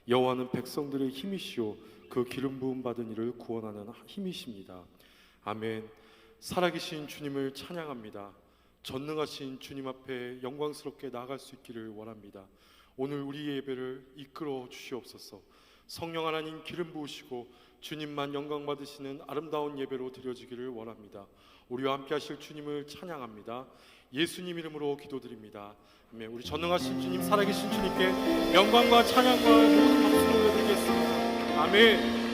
여호와는 백성들의 힘이시오 그 기름 부음 받은 이를 구원하는 힘이십니다. 아멘. 살아계신 주님을 찬양합니다. 전능하신 주님 앞에 영광스럽게 나아갈 수 있기를 원합니다. 오늘 우리의 예배를 이끌어 주시옵소서. 성령 하나님 기름 부으시고 주님만 영광 받으시는 아름다운 예배로 드려지기를 원합니다. 우리와 함께 하실 주님을 찬양합니다. 예수님 이름으로 기도드립니다. 아멘. 우리 전능하신 주님, 살아계신 주님께 영광과 찬양과 모든 박수를 올려드리겠습니다. 아멘.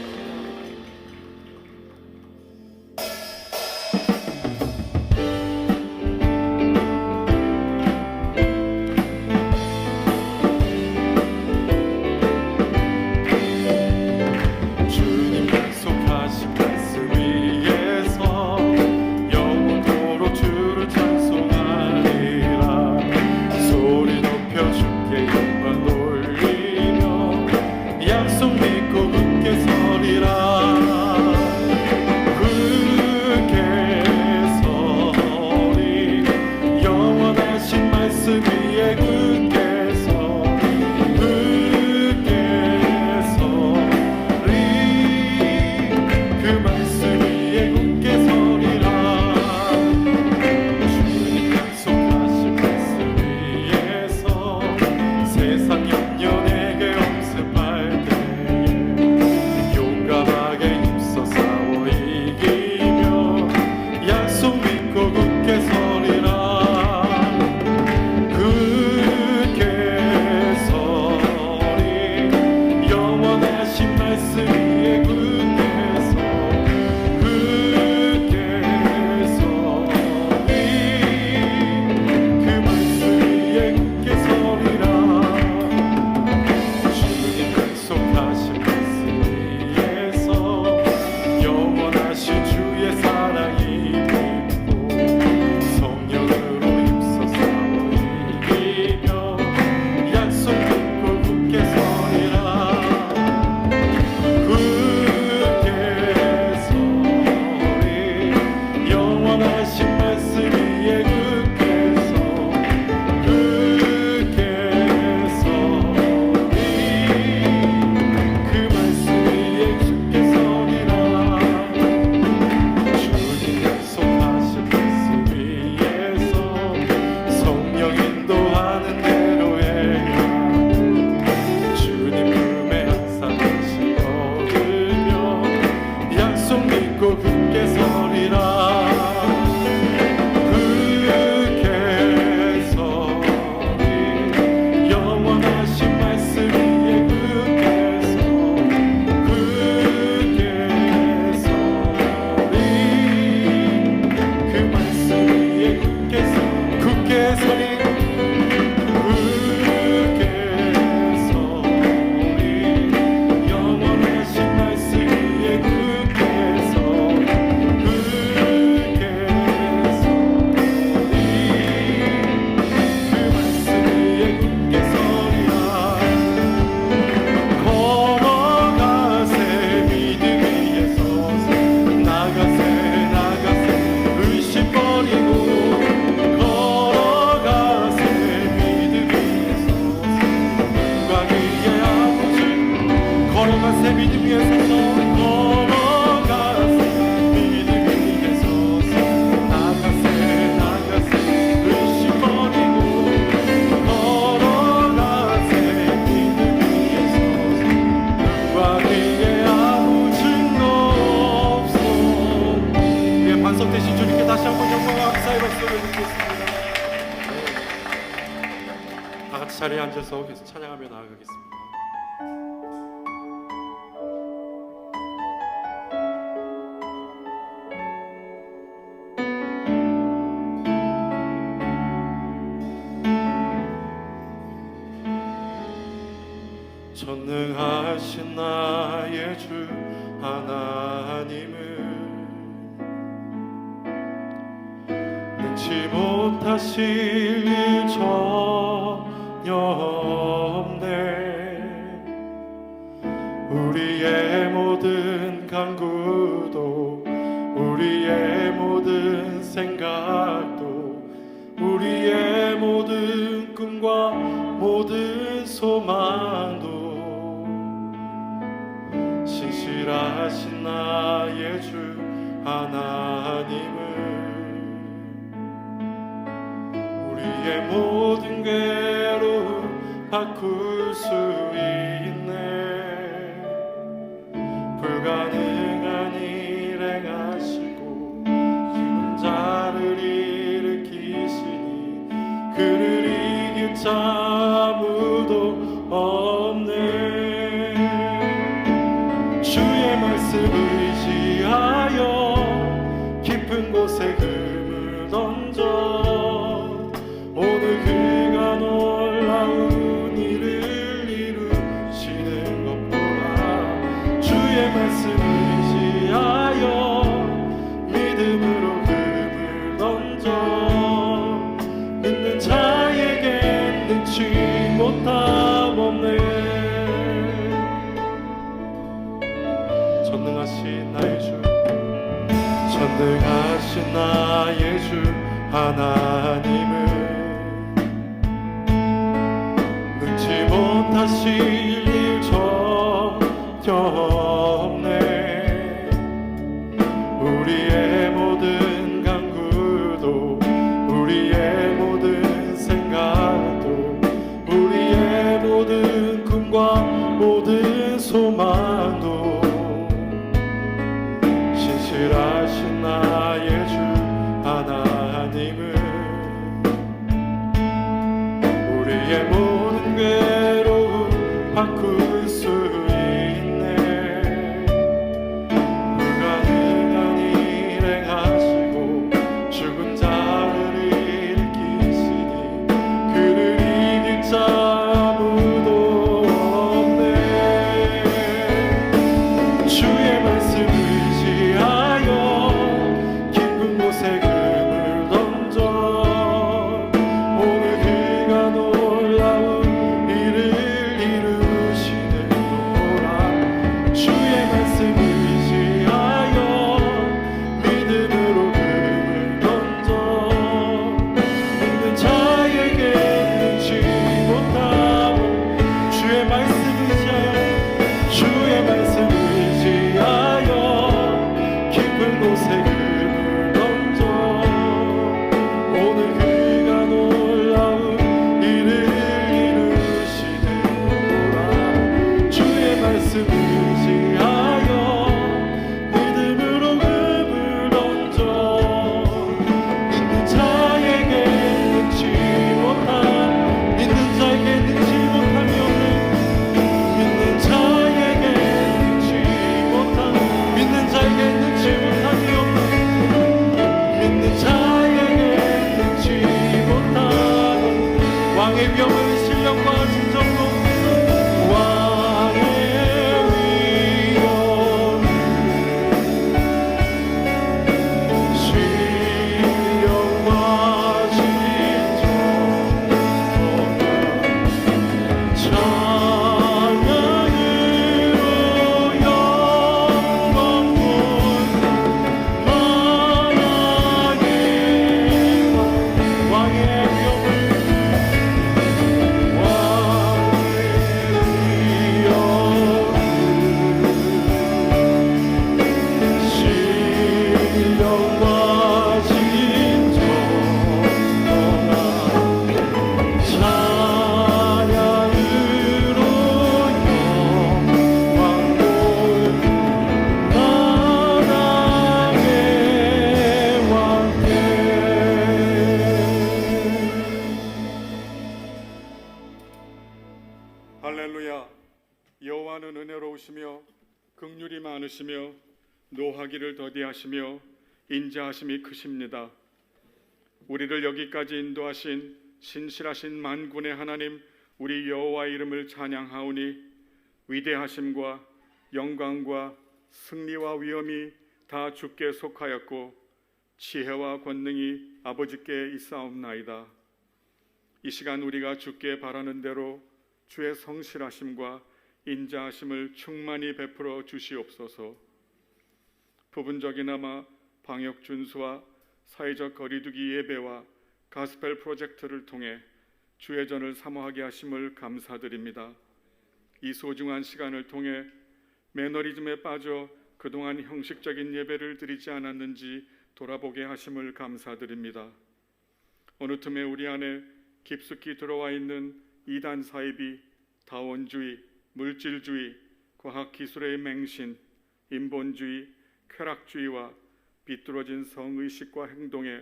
자리에 앉아서 계속 찬양하며 나아가겠습니다. 전능하신 나의 주 하나님을 능치 못하실 일 전혀 없네. 우리의 모든 간구도 우리의 모든 생각도 우리의 모든 꿈과 모든 소망도 신실하신 나의 주 하나님은 우리의 모든 괴로움 바꿀 수 있네. 불가능한 일 행하시고 죽은 자를 일으키시니 그를 이길 자 아무도 없네. 주의 말씀 의지하여 깊은 곳에 금을 던져 오늘 그가 놀라운 일을 이루시는 것 보라. 주의 말씀 의지하여 믿음으로 금을 던져 믿는 자에게 능치 못함 없네. 전능하신 나의 주, 전능하신 나의 주 하나님은 능치 못하실 일 전혀 없네. 우리의 모든 간구도 우리의 모든 생각도 우리의 모든 꿈과 모든 소망도 신실하신 나의 주 하나님은 우리의 모든 괴로움 바꿀 수 있네. 불가능한 일 행하시고 죽은 자를 일으키시니 그를 이길 자 아무도 없네. 주의 말씀 의지하여 깊은 곳에 금을 던져 오늘 그가 놀라운 일을 이루시는 거라. 주의 말씀 의지하여 믿음으로 금을 던져 믿는 자에게 능치 못하고 주의 말씀 의지하여 주의 말씀 의지하여 깊은 곳에 금을 던져 오늘 그가 놀라운 일을 이루시는 거라. 주의 말씀 의지하여 믿음으로 금을 던져 믿는 자에게 능치 못한 믿는 자에게 능치 못함이 없는 믿는 자에게 능치 못한 믿는 자에게 능치 못함이 없는 믿는 자에게 능치 못한 왕의 위엄은 신령과 진정도 왕의 위엄 신령과 진정 찬양으로 영광 만왕의 왕의 위엄을 신령과 진정 찬양으로 영광 만왕의 왕께. 할렐루야. 여호와는 은혜로우시며 긍휼이 많으시며 노하기를 더디하시며 인자하심이 크십니다. 우리를 여기까지 인도하신 신실하신 만군의 하나님 우리 여호와의 이름을 찬양하오니 위대하심과 영광과 승리와 위엄이 다 주께 속하였고 지혜와 권능이 아버지께 있사옵나이다. 이 시간 우리가 주께 바라는 대로 주의 성실하심과 인자하심을 충만히 베풀어 주시옵소서. 부분적이나마 방역 준수와 사회적 거리두기 예배와 가스펠 프로젝트를 통해 주의 전을 사모하게 하심을 감사드립니다. 이 소중한 시간을 통해 매너리즘에 빠져 그동안 형식적인 예배를 드리지 않았는지 돌아보게 하심을 감사드립니다. 어느 틈에 우리 안에 깊숙이 들어와 있는 이단 사이비, 다원주의, 물질주의, 과학기술의 맹신, 인본주의, 쾌락주의와 비뚤어진 성의식과 행동에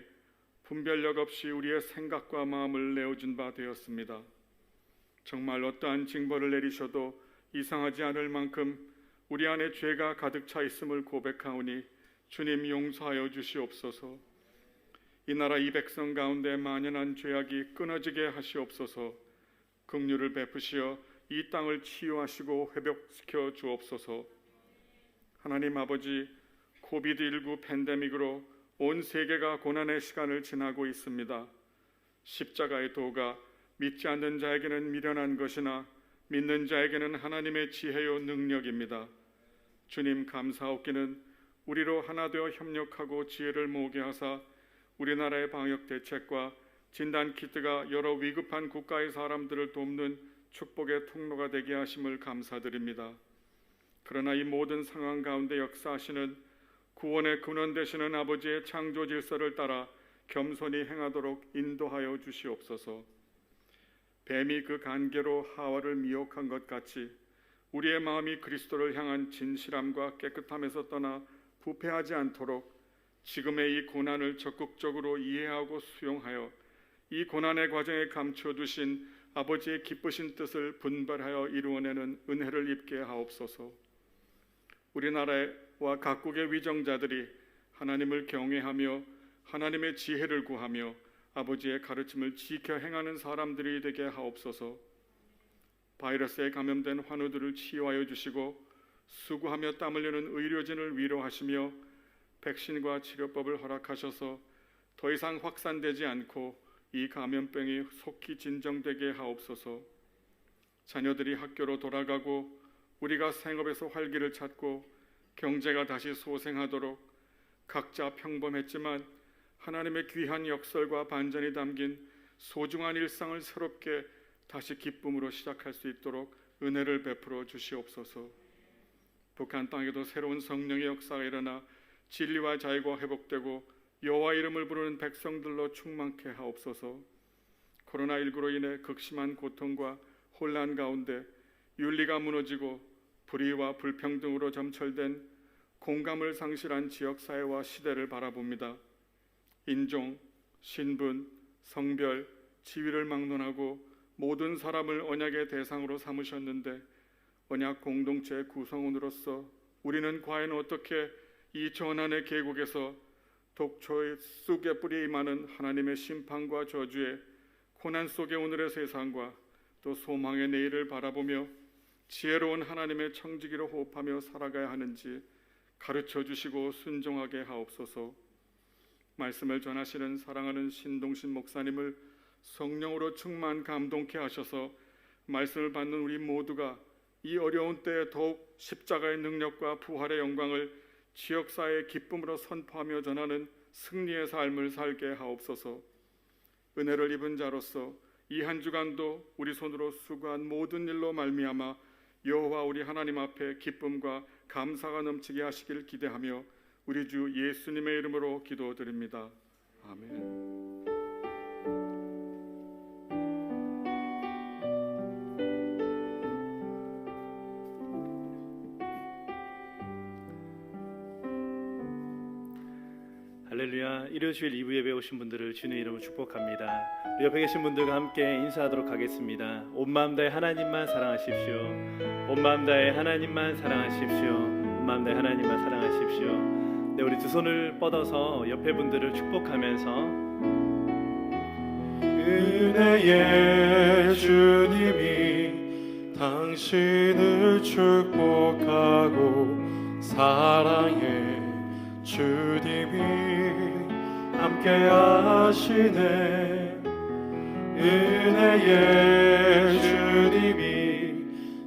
분별력 없이 우리의 생각과 마음을 내어준 바 되었습니다. 정말 어떠한 징벌을 내리셔도 이상하지 않을 만큼 우리 안에 죄가 가득 차 있음을 고백하오니 주님 용서하여 주시옵소서. 이 나라 이 백성 가운데 만연한 죄악이 끊어지게 하시옵소서. 긍휼을 베푸시어 이 땅을 치유하시고 회복시켜 주옵소서. 하나님 아버지, 코비드19 팬데믹으로 온 세계가 고난의 시간을 지나고 있습니다. 십자가의 도가 믿지 않는 자에게는 미련한 것이나 믿는 자에게는 하나님의 지혜요 능력입니다. 주님 감사옵기는 우리로 하나 되어 협력하고 지혜를 모으게 하사 우리나라의 방역 대책과 진단 키트가 여러 위급한 국가의 사람들을 돕는 축복의 통로가 되게 하심을 감사드립니다. 그러나 이 모든 상황 가운데 역사하시는 구원의 근원 되시는 아버지의 창조 질서를 따라 겸손히 행하도록 인도하여 주시옵소서. 뱀이 그 간계로 하와를 미혹한 것 같이 우리의 마음이 그리스도를 향한 진실함과 깨끗함에서 떠나 부패하지 않도록 지금의 이 고난을 적극적으로 이해하고 수용하여 이 고난의 과정에 감춰두신 아버지의 기쁘신 뜻을 분별하여 이루어내는 은혜를 입게 하옵소서. 우리나라와 각국의 위정자들이 하나님을 경외하며 하나님의 지혜를 구하며 아버지의 가르침을 지켜 행하는 사람들이 되게 하옵소서. 바이러스에 감염된 환우들을 치유하여 주시고 수고하며 땀 흘리는 의료진을 위로하시며 백신과 치료법을 허락하셔서 더 이상 확산되지 않고 이 감염병이 속히 진정되게 하옵소서. 자녀들이 학교로 돌아가고 우리가 생업에서 활기를 찾고 경제가 다시 소생하도록 각자 평범했지만 하나님의 귀한 역설과 반전이 담긴 소중한 일상을 새롭게 다시 기쁨으로 시작할 수 있도록 은혜를 베풀어 주시옵소서. 북한 땅에도 새로운 성령의 역사가 일어나 진리와 자유가 회복되고 여호와 이름을 부르는 백성들로 충만케 하옵소서. 코로나19로 인해 극심한 고통과 혼란 가운데 윤리가 무너지고 불의와 불평등으로 점철된 공감을 상실한 지역사회와 시대를 바라봅니다. 인종, 신분, 성별, 지위를 막론하고 모든 사람을 언약의 대상으로 삼으셨는데 언약 공동체의 구성원으로서 우리는 과연 어떻게 이 전환의 계곡에서 독초의 쑥의 뿌리에 임하는 하나님의 심판과 저주에 고난 속의 오늘의 세상과 또 소망의 내일을 바라보며 지혜로운 하나님의 청지기로 호흡하며 살아가야 하는지 가르쳐 주시고 순종하게 하옵소서. 말씀을 전하시는 사랑하는 신동신 목사님을 성령으로 충만 감동케 하셔서 말씀을 받는 우리 모두가 이 어려운 때에 더욱 십자가의 능력과 부활의 영광을 지역사회의 기쁨으로 선포하며 전하는 승리의 삶을 살게 하옵소서. 은혜를 입은 자로서 이 한 주간도 우리 손으로 수고한 모든 일로 말미암아 여호와 우리 하나님 앞에 기쁨과 감사가 넘치게 하시길 기대하며 우리 주 예수님의 이름으로 기도드립니다. 아멘. 할렐루야. 일요주일 2부 예배 오신 분들을 주님의 이름으로 축복합니다. 우리 옆에 계신 분들과 함께 인사하도록 하겠습니다. 온 마음 다해 하나님만 사랑하십시오. 온 마음 다해 하나님만 사랑하십시오. 온 마음 다해 하나님만 사랑하십시오. 네, 우리 두 손을 뻗어서 옆에 분들을 축복하면서 은혜의 주님이 당신을 축복하고 사랑의 주님이 함께 하시네. 은혜의 주님이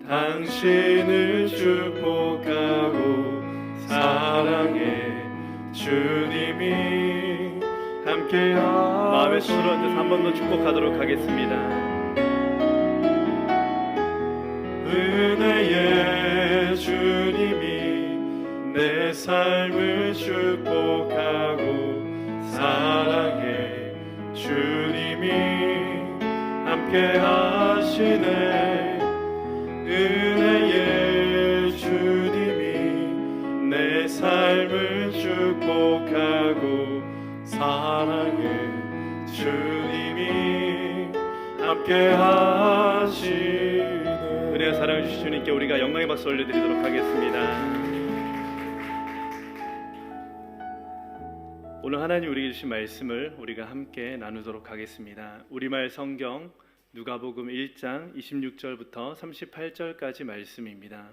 당신을 축복하고 사랑의 주님이 함께 마음의 손으로 얹어서 한 번 더 축복하도록 하겠습니다. 은혜의 주님이 내 삶을 축복하고 사랑해. 주님이 함께 하시네. 은혜의 주님이 내 삶을 축복하고 사랑해. 주님이 함께 하시네. 은혜와 사랑을 주신 주님께 우리가 영광의 박수 올려드리도록 하겠습니다. 오늘 하나님 우리에게 주신 말씀을 우리가 함께 나누도록 하겠습니다. 우리말 성경 누가복음 1장 26절부터 38절까지 말씀입니다.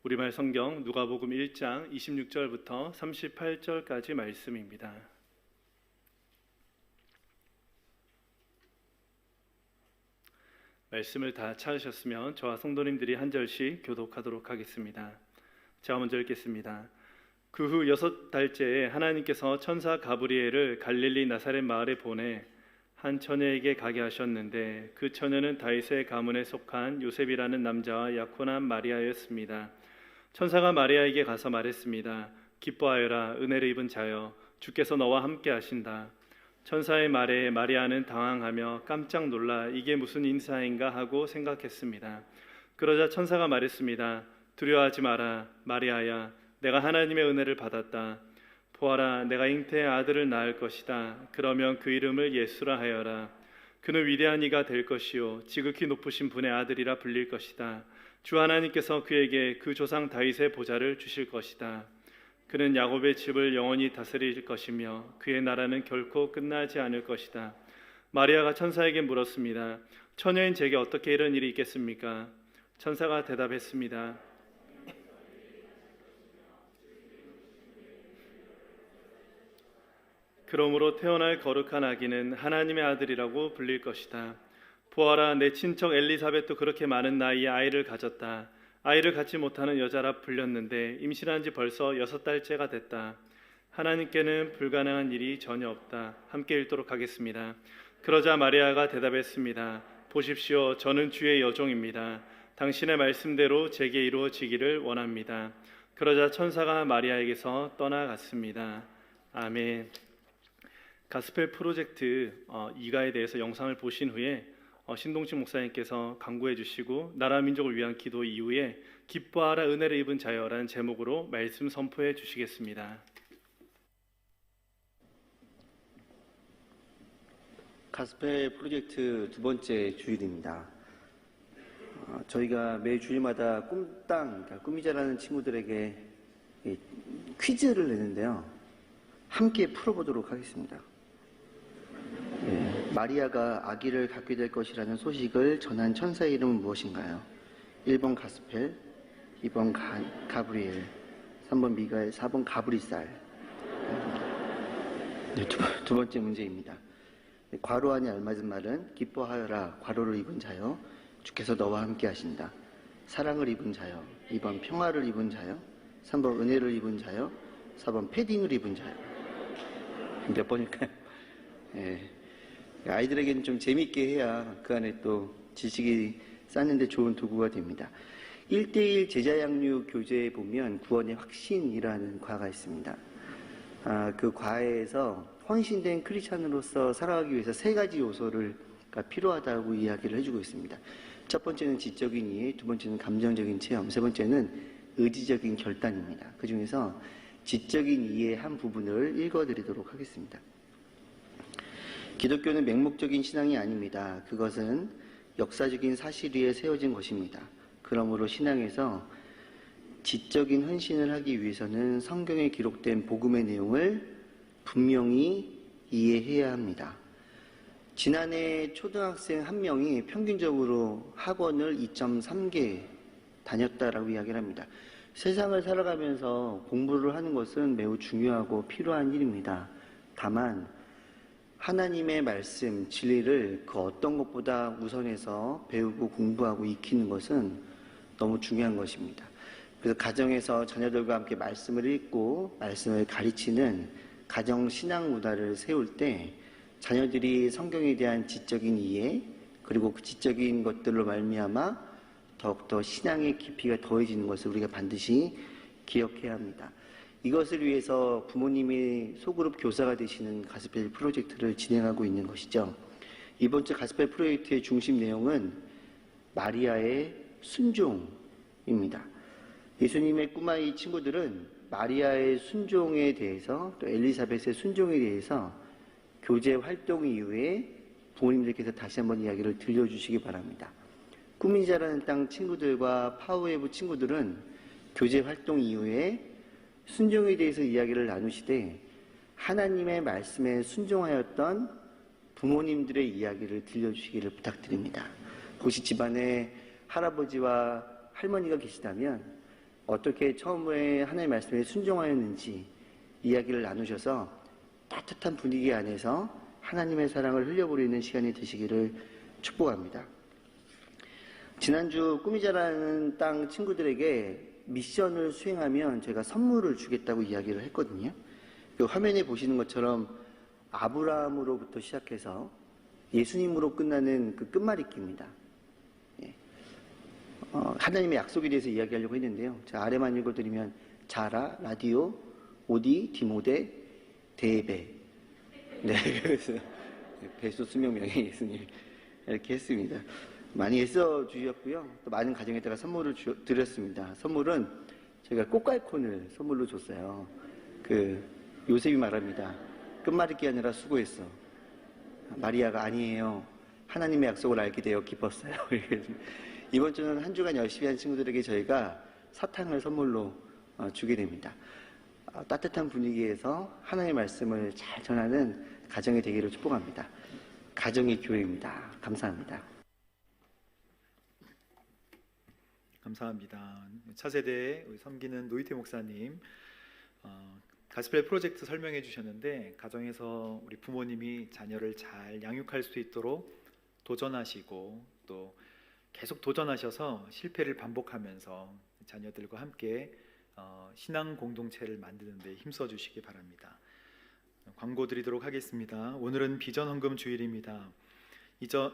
우리말 성경 누가복음 1장 26절부터 38절까지 말씀입니다. 말씀을 다 찾으셨으면 저와 성도님들이 한 절씩 교독하도록 하겠습니다. 제가 먼저 읽겠습니다. 그 후 6달째에 하나님께서 천사 가브리엘을 갈릴리 나사렛 마을에 보내 한 처녀에게 가게 하셨는데 그 처녀는 다윗의 가문에 속한 요셉이라는 남자와 약혼한 마리아였습니다. 천사가 마리아에게 가서 말했습니다. 기뻐하여라, 은혜를 입은 자여, 주께서 너와 함께 하신다. 천사의 말에 마리아는 당황하며 깜짝 놀라 이게 무슨 인사인가 하고 생각했습니다. 그러자 천사가 말했습니다. 두려워하지 마라, 마리아야. 내가 하나님의 은혜를 받았다. 보아라, 내가 잉태의 아들을 낳을 것이다. 그러면 그 이름을 예수라 하여라. 그는 위대한 이가 될 것이요 지극히 높으신 분의 아들이라 불릴 것이다. 주 하나님께서 그에게 그 조상 다윗의 보좌를 주실 것이다. 그는 야곱의 집을 영원히 다스릴 것이며 그의 나라는 결코 끝나지 않을 것이다. 마리아가 천사에게 물었습니다. 처녀인 제게 어떻게 이런 일이 있겠습니까? 천사가 대답했습니다. 그러므로 태어날 거룩한 아기는 하나님의 아들이라고 불릴 것이다. 보아라, 내 친척 엘리사벳도 그렇게 많은 나이에 아이를 가졌다. 아이를 갖지 못하는 여자라 불렸는데 임신한 지 벌써 6달째가 됐다. 하나님께는 불가능한 일이 전혀 없다. 함께 읽도록 하겠습니다. 그러자 마리아가 대답했습니다. 보십시오, 저는 주의 여종입니다. 당신의 말씀대로 제게 이루어지기를 원합니다. 그러자 천사가 마리아에게서 떠나갔습니다. 아멘. 가스펠 프로젝트 2가에 대해서 영상을 보신 후에 신동식 목사님께서 강구해 주시고 나라 민족을 위한 기도 이후에 기뻐하라 은혜를 입은 자여라는 제목으로 말씀 선포해 주시겠습니다. 가스펠 프로젝트 2번째 주일입니다. 저희가 매 주일마다 꿈이 자라는 친구들에게 퀴즈를 내는데요. 함께 풀어보도록 하겠습니다. 마리아가 아기를 갖게 될 것이라는 소식을 전한 천사의 이름은 무엇인가요? 1번 가스펠, 2번 가브리엘, 3번 미가엘, 4번 가브리살. 네, 두 번째 문제입니다. 괄호 안에 알맞은 말은 기뻐하여라, 괄호를 입은 자여, 주께서 너와 함께 하신다. 사랑을 입은 자여, 2번 평화를 입은 자여, 3번 은혜를 입은 자여, 4번 패딩을 입은 자여. 몇 번일까요? 아이들에게는 좀 재밌게 해야 그 안에 또 지식이 쌓는데 좋은 도구가 됩니다. 1:1 제자 양육 교재에 보면 구원의 확신이라는 과가 있습니다. 그 과에서 헌신된 크리스찬으로서 살아가기 위해서 3가지 요소가 필요하다고 이야기를 해주고 있습니다. 첫 번째는 지적인 이해, 두 번째는 감정적인 체험, 세 번째는 의지적인 결단입니다. 그 중에서 지적인 이해의 한 부분을 읽어드리도록 하겠습니다. 기독교는 맹목적인 신앙이 아닙니다. 그것은 역사적인 사실 위에 세워진 것입니다. 그러므로 신앙에서 지적인 헌신을 하기 위해서는 성경에 기록된 복음의 내용을 분명히 이해해야 합니다. 지난해 초등학생 한 명이 평균적으로 학원을 2.3개 다녔다라고 이야기를 합니다. 세상을 살아가면서 공부를 하는 것은 매우 중요하고 필요한 일입니다. 다만 하나님의 말씀, 진리를 그 어떤 것보다 우선해서 배우고 공부하고 익히는 것은 너무 중요한 것입니다. 그래서 가정에서 자녀들과 함께 말씀을 읽고 말씀을 가르치는 가정 신앙 문화를 세울 때 자녀들이 성경에 대한 지적인 이해, 그리고 그 지적인 것들로 말미암아 더욱더 신앙의 깊이가 더해지는 것을 우리가 반드시 기억해야 합니다. 이것을 위해서 부모님이 소그룹 교사가 되시는 가스펠 프로젝트를 진행하고 있는 것이죠. 이번 주 가스펠 프로젝트의 중심 내용은 마리아의 순종입니다. 예수님의 꼬마이 친구들은 마리아의 순종에 대해서 또 엘리사벳의 순종에 대해서 교제 활동 이후에 부모님들께서 다시 한번 이야기를 들려주시기 바랍니다. 꿈이 자라는 땅 친구들과 파워웨이브 친구들은 교제 활동 이후에 순종에 대해서 이야기를 나누시되 하나님의 말씀에 순종하였던 부모님들의 이야기를 들려주시기를 부탁드립니다. 혹시 집안에 할아버지와 할머니가 계시다면 어떻게 처음에 하나님의 말씀에 순종하였는지 이야기를 나누셔서 따뜻한 분위기 안에서 하나님의 사랑을 흘려보내는 시간이 되시기를 축복합니다. 지난주 꿈이 자라는 땅 친구들에게 미션을 수행하면 제가 선물을 주겠다고 이야기를 했거든요. 그 화면에 보시는 것처럼 아브라함으로부터 시작해서 예수님으로 끝나는 그 끝말잇기입니다. 하나님의 약속에 대해서 이야기하려고 했는데요. 제가 아래만 읽어드리면 자라, 라디오, 오디, 디모데, 대베. 네, 그래서 배수 수명명의 예수님 이렇게 했습니다. 많이 애써 주셨고요. 또 많은 가정에다가 선물을 드렸습니다. 선물은 저희가 꽃갈콘을 선물로 줬어요. 그 요셉이 말합니다. 끝말잇기 아니라 수고했어. 마리아가 아니에요. 하나님의 약속을 알게 되어 기뻤어요. 이번 주는 한 주간 열심히 한 친구들에게 저희가 사탕을 선물로 주게 됩니다. 따뜻한 분위기에서 하나님의 말씀을 잘 전하는 가정이 되기를 축복합니다. 가정의 교회입니다. 감사합니다. 감사합니다. 차세대 섬기는 노이태 목사님 가스펠 프로젝트 설명해 주셨는데 가정에서 우리 부모님이 자녀를 잘 양육할 수 있도록 도전하시고 또 계속 도전하셔서 실패를 반복하면서 자녀들과 함께 신앙 공동체를 만드는 데 힘써 주시기 바랍니다. 광고 드리도록 하겠습니다. 오늘은 비전 헌금 주일입니다.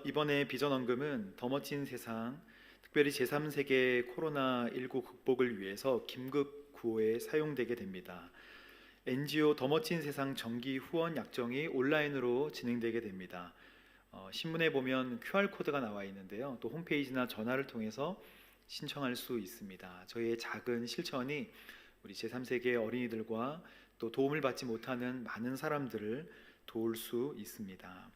이번에 비전 헌금은 더 멋진 세상 특별히 제3세계 코로나19 극복을 위해서 긴급 구호에 사용되게 됩니다. NGO 더 멋진 세상 정기 후원 약정이 온라인으로 진행되게 됩니다. 신문에 보면 QR코드가 나와 있는데요. 또 홈페이지나 전화를 통해서 신청할 수 있습니다. 저희의 작은 실천이 우리 제3세계 어린이들과 또 도움을 받지 못하는 많은 사람들을 도울 수 있습니다.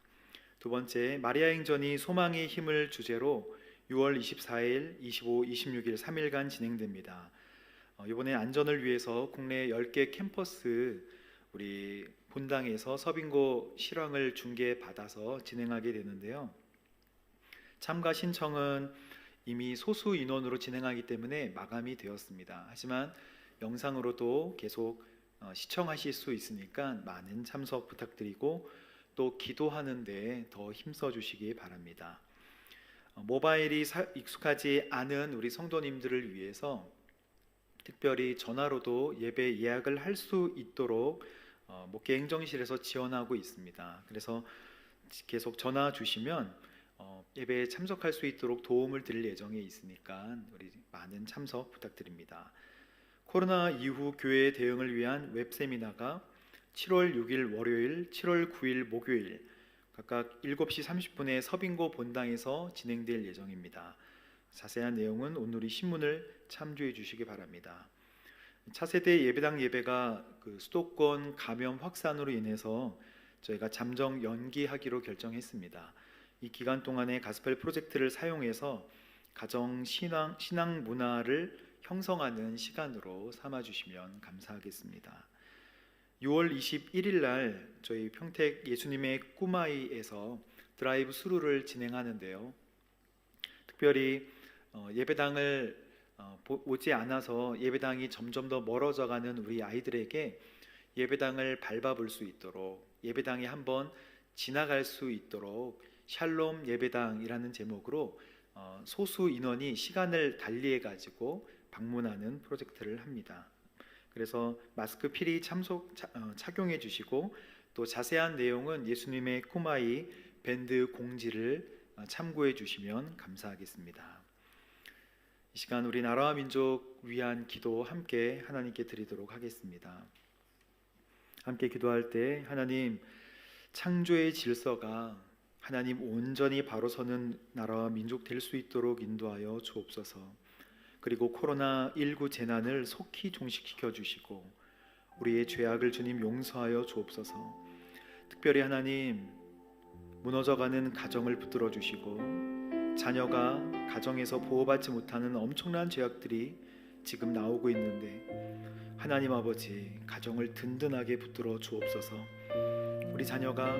두 번째, 마리아 행전이 소망의 힘을 주제로 6월 24일, 25, 26일 3일간 진행됩니다. 이번에 안전을 위해서 국내 10개 캠퍼스 우리 본당에서 서빙고 실황을 중계받아서 진행하게 되는데요. 참가 신청은 이미 소수 인원으로 진행하기 때문에 마감이 되었습니다. 하지만 영상으로도 계속 시청하실 수 있으니까 많은 참석 부탁드리고 또 기도하는 데 더 힘써 주시기 바랍니다. 모바일이 익숙하지 않은 우리 성도님들을 위해서 특별히 전화로도 예배 예약을 할 수 있도록 목회 행정실에서 지원하고 있습니다. 그래서 계속 전화 주시면 예배에 참석할 수 있도록 도움을 드릴 예정에 있으니까 우리 많은 참석 부탁드립니다. 코로나 이후 교회 대응을 위한 웹세미나가 7월 6일 월요일, 7월 9일 목요일 각각 7시 30분에 서빙고 본당에서 진행될 예정입니다. 자세한 내용은 오늘 이 신문을 참조해 주시기 바랍니다. 차세대 예배당 예배가 수도권 감염 확산으로 인해서 저희가 잠정 연기하기로 결정했습니다. 이 기간 동안에 가스펠 프로젝트를 사용해서 가정 신앙 문화를 형성하는 시간으로 삼아 주시면 감사하겠습니다. 6월 21일 날 저희 평택 예수님의 꿈아이에서 드라이브 스루를 진행하는데요. 특별히 예배당을 오지 않아서 예배당이 점점 더 멀어져가는 우리 아이들에게 예배당을 밟아볼 수 있도록 예배당에 한번 지나갈 수 있도록 샬롬 예배당이라는 제목으로 소수 인원이 시간을 달리해 가지고 방문하는 프로젝트를 합니다. 그래서 마스크 필히 착용해 주시고 또 자세한 내용은 예수님의 꼬마이 밴드 공지를 참고해 주시면 감사하겠습니다. 이 시간 우리 나라와 민족 위한 기도 함께 하나님께 드리도록 하겠습니다. 함께 기도할 때 하나님, 창조의 질서가 하나님 온전히 바로 서는 나라와 민족 될 수 있도록 인도하여 주옵소서. 그리고 코로나19 재난을 속히 종식시켜 주시고 우리의 죄악을 주님 용서하여 주옵소서. 특별히 하나님, 무너져가는 가정을 붙들어 주시고 자녀가 가정에서 보호받지 못하는 엄청난 죄악들이 지금 나오고 있는데 하나님 아버지, 가정을 든든하게 붙들어 주옵소서. 우리 자녀가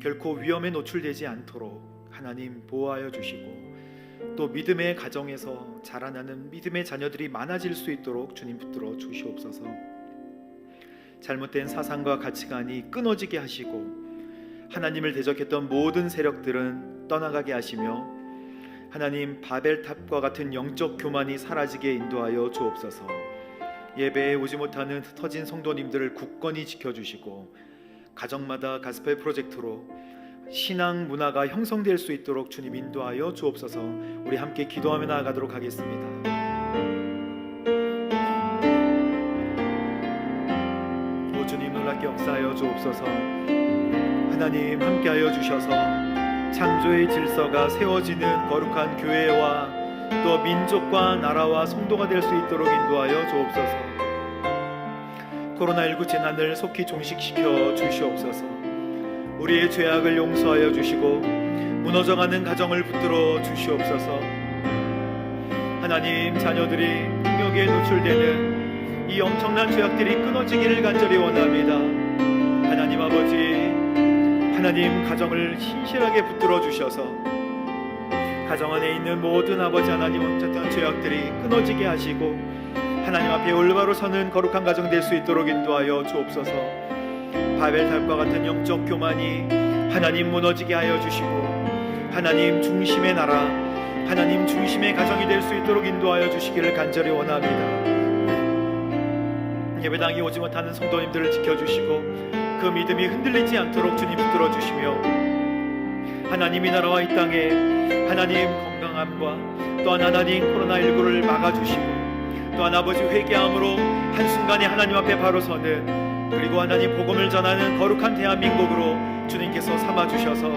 결코 위험에 노출되지 않도록 하나님 보호하여 주시고 또 믿음의 가정에서 자라나는 믿음의 자녀들이 많아질 수 있도록 주님 붙들어 주시옵소서. 잘못된 사상과 가치관이 끊어지게 하시고 하나님을 대적했던 모든 세력들은 떠나가게 하시며 하나님, 바벨탑과 같은 영적 교만이 사라지게 인도하여 주옵소서. 예배에 오지 못하는 흩어진 성도님들을 굳건히 지켜주시고 가정마다 가스펠 프로젝트로 신앙 문화가 형성될 수 있도록 주님 인도하여 주옵소서. 우리 함께 기도하며 나아가도록 하겠습니다. 오 주님, 놀랍게 역사하여 주옵소서. 하나님, 함께하여 주셔서 창조의 질서가 세워지는 거룩한 교회와 또 민족과 나라와 성도가 될 수 있도록 인도하여 주옵소서. 코로나19 재난을 속히 종식시켜 주시옵소서. 우리의 죄악을 용서하여 주시고 무너져가는 가정을 붙들어 주시옵소서. 하나님, 자녀들이 폭력에 노출되는 이 엄청난 죄악들이 끊어지기를 간절히 원합니다. 하나님 아버지, 하나님, 가정을 신실하게 붙들어 주셔서 가정 안에 있는 모든 아버지 하나님 엄청난 죄악들이 끊어지게 하시고 하나님 앞에 올바로 서는 거룩한 가정 될 수 있도록 인도하여 주옵소서. 바벨탑과 같은 영적 교만이 하나님 무너지게 하여 주시고 하나님 중심의 나라, 하나님 중심의 가정이 될 수 있도록 인도하여 주시기를 간절히 원합니다. 예배당에 오지 못하는 성도님들을 지켜주시고 그 믿음이 흔들리지 않도록 주님 붙들어 주시며 하나님이 나라와 이 땅에 하나님 건강함과 또한 하나님 코로나19를 막아주시고 또한 아버지 회개함으로 한순간에 하나님 앞에 바로 서는, 그리고 하나님 복음을 전하는 거룩한 대한민국으로 주님께서 삼아주셔서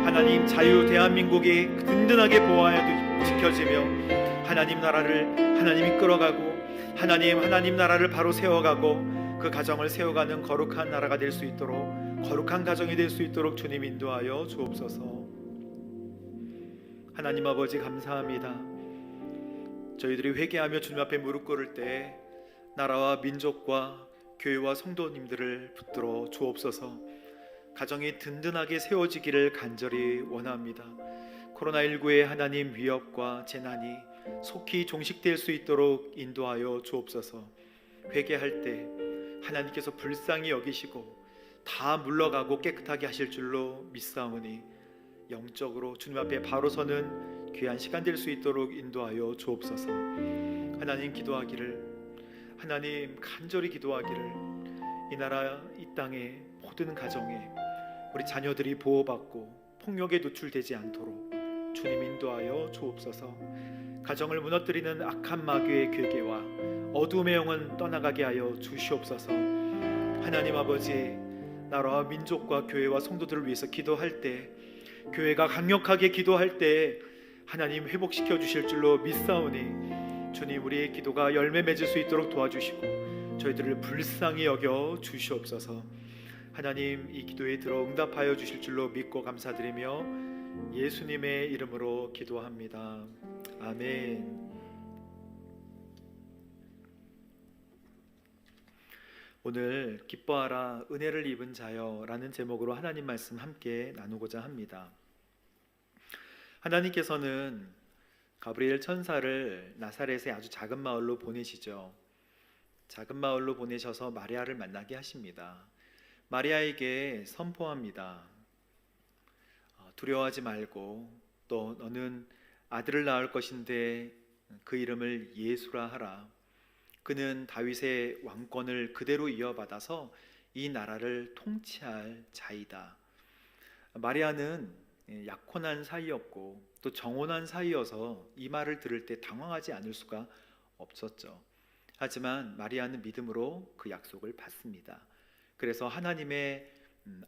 하나님 자유 대한민국이 든든하게 보호하여 지켜지며 하나님 나라를 하나님 이끌어가고 하나님 나라를 바로 세워가고 그 가정을 세워가는 거룩한 나라가 될 수 있도록, 거룩한 가정이 될 수 있도록 주님 인도하여 주옵소서. 하나님 아버지, 감사합니다. 저희들이 회개하며 주님 앞에 무릎 꿇을 때 나라와 민족과 교회와 성도님들을 붙들어 주옵소서. 가정이 든든하게 세워지기를 간절히 원합니다. 코로나19의 하나님 위협과 재난이 속히 종식될 수 있도록 인도하여 주옵소서. 회개할 때 하나님께서 불쌍히 여기시고 다 물러가고 깨끗하게 하실 줄로 믿사오니 영적으로 주님 앞에 바로 서는 귀한 시간 될 수 있도록 인도하여 주옵소서. 하나님, 기도하기를, 하나님 간절히 기도하기를, 이 나라 이 땅의 모든 가정에 우리 자녀들이 보호받고 폭력에 노출되지 않도록 주님 인도하여 주옵소서. 가정을 무너뜨리는 악한 마귀의 괴계와 어둠의 영은 떠나가게 하여 주시옵소서. 하나님 아버지, 나라와 민족과 교회와 성도들을 위해서 기도할 때, 교회가 강력하게 기도할 때 하나님 회복시켜 주실 줄로 믿사오니 주님, 우리의 기도가 열매 맺을 수 있도록 도와주시고 저희들을 불쌍히 여겨 주시옵소서. 하나님, 이 기도에 들어 응답하여 주실 줄로 믿고 감사드리며 예수님의 이름으로 기도합니다. 아멘. 오늘 기뻐하라 은혜를 입은 자여 라는 제목으로 하나님 말씀 함께 나누고자 합니다. 하나님께서는 가브리엘 천사를 나사렛의 아주 작은 마을로 보내시죠. 작은 마을로 보내셔서 마리아를 만나게 하십니다. 마리아에게 선포합니다. 두려워하지 말고, 또 너는 아들을 낳을 것인데 그 이름을 예수라 하라. 그는 다윗의 왕권을 그대로 이어받아서 이 나라를 통치할 자이다. 마리아는 약혼한 사이였고 또 정혼한 사이여서 이 말을 들을 때 당황하지 않을 수가 없었죠. 하지만 마리아는 믿음으로 그 약속을 받습니다. 그래서 하나님의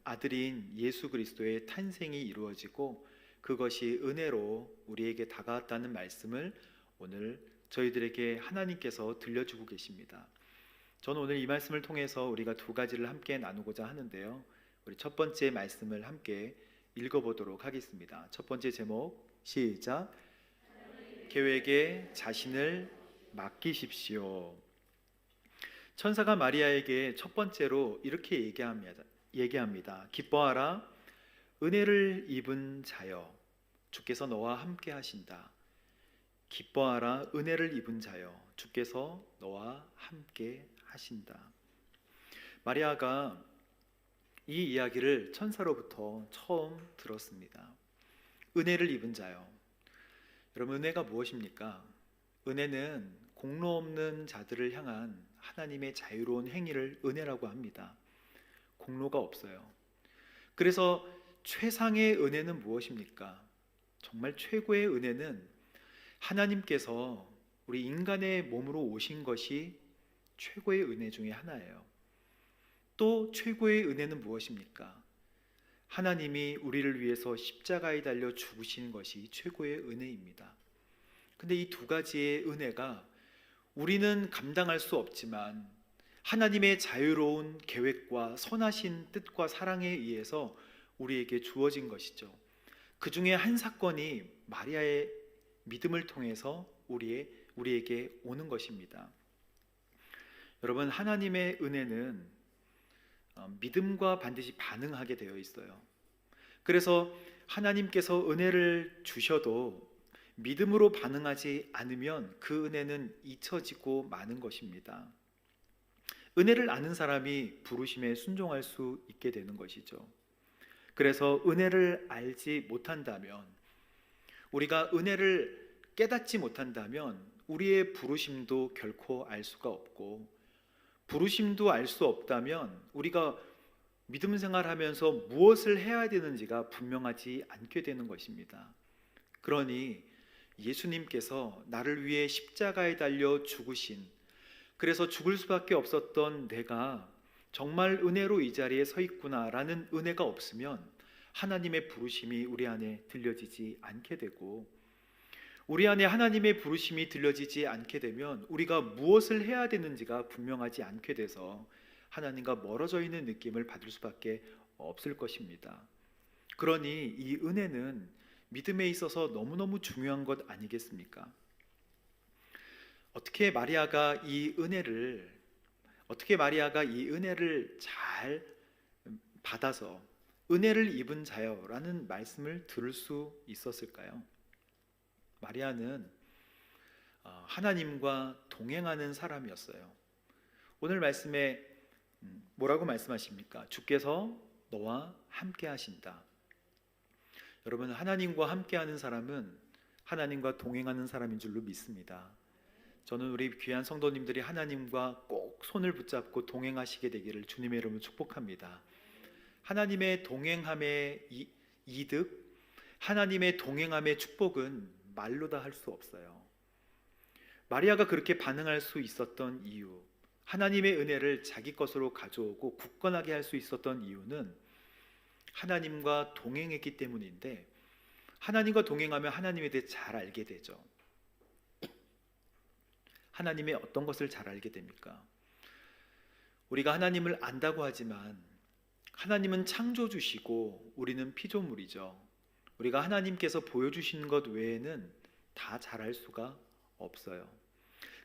아들인 예수 그리스도의 탄생이 이루어지고 그것이 은혜로 우리에게 다가왔다는 말씀을 오늘 저희들에게 하나님께서 들려주고 계십니다. 저는 오늘 이 말씀을 통해서 우리가 두 가지를 함께 나누고자 하는데요. 우리 첫 번째 말씀을 함께 읽어보도록 하겠습니다. 첫 번째 제목, 시작. 계획에 자신을 맡기십시오. 천사가 마리아에게 첫 번째로 이렇게 얘기합니다. 기뻐하라, 은혜를 입은 자여, 주께서 너와 함께 하신다. 기뻐하라, 은혜를 입은 자여, 주께서 너와 함께 하신다. 마리아가 이 이야기를 천사로부터 처음 들었습니다. 은혜를 입은 자요. 여러분, 은혜가 무엇입니까? 은혜는 공로 없는 자들을 향한 하나님의 자유로운 행위를 은혜라고 합니다. 공로가 없어요. 그래서 최상의 은혜는 무엇입니까? 정말 최고의 은혜는 하나님께서 우리 인간의 몸으로 오신 것이 최고의 은혜 중에 하나예요. 또 최고의 은혜는 무엇입니까? 하나님이 우리를 위해서 십자가에 달려 죽으신 것이 최고의 은혜입니다. 근데 이 두 가지의 은혜가 우리는 감당할 수 없지만 하나님의 자유로운 계획과 선하신 뜻과 사랑에 의해서 우리에게 주어진 것이죠. 그 중에 한 사건이 마리아의 믿음을 통해서 우리에게 오는 것입니다. 여러분, 하나님의 은혜는 믿음과 반드시 반응하게 되어 있어요. 그래서 하나님께서 은혜를 주셔도 믿음으로 반응하지 않으면 그 은혜는 잊혀지고 마는 것입니다. 은혜를 아는 사람이 부르심에 순종할 수 있게 되는 것이죠. 그래서 은혜를 알지 못한다면, 우리가 은혜를 깨닫지 못한다면 우리의 부르심도 결코 알 수가 없고, 부르심도 알 수 없다면 우리가 믿음 생활하면서 무엇을 해야 되는지가 분명하지 않게 되는 것입니다. 그러니 예수님께서 나를 위해 십자가에 달려 죽으신, 그래서 죽을 수밖에 없었던 내가 정말 은혜로 이 자리에 서 있구나라는 은혜가 없으면 하나님의 부르심이 우리 안에 들려지지 않게 되고, 우리 안에 하나님의 부르심이 들려지지 않게 되면 우리가 무엇을 해야 되는지가 분명하지 않게 돼서 하나님과 멀어져 있는 느낌을 받을 수밖에 없을 것입니다. 그러니 이 은혜는 믿음에 있어서 너무너무 중요한 것 아니겠습니까? 어떻게 마리아가 이 은혜를 잘 받아서 은혜를 입은 자여라는 말씀을 들을 수 있었을까요? 마리아는 하나님과 동행하는 사람이었어요. 오늘 말씀에 뭐라고 말씀하십니까? 주께서 너와 함께 하신다. 여러분, 하나님과 함께하는 사람은 하나님과 동행하는 사람인 줄로 믿습니다. 저는 우리 귀한 성도님들이 하나님과 꼭 손을 붙잡고 동행하시게 되기를 주님의 이름으로 축복합니다. 하나님의 동행함의 이득, 하나님의 동행함의 축복은 말로 다 할 수 없어요. 마리아가 그렇게 반응할 수 있었던 이유, 하나님의 은혜를 자기 것으로 가져오고 굳건하게 할 수 있었던 이유는 하나님과 동행했기 때문인데, 하나님과 동행하면 하나님에 대해 잘 알게 되죠. 하나님의 어떤 것을 잘 알게 됩니까? 우리가 하나님을 안다고 하지만 하나님은 창조주시고 우리는 피조물이죠. 우리가 하나님께서 보여주시는 것 외에는 다 잘 알 수가 없어요.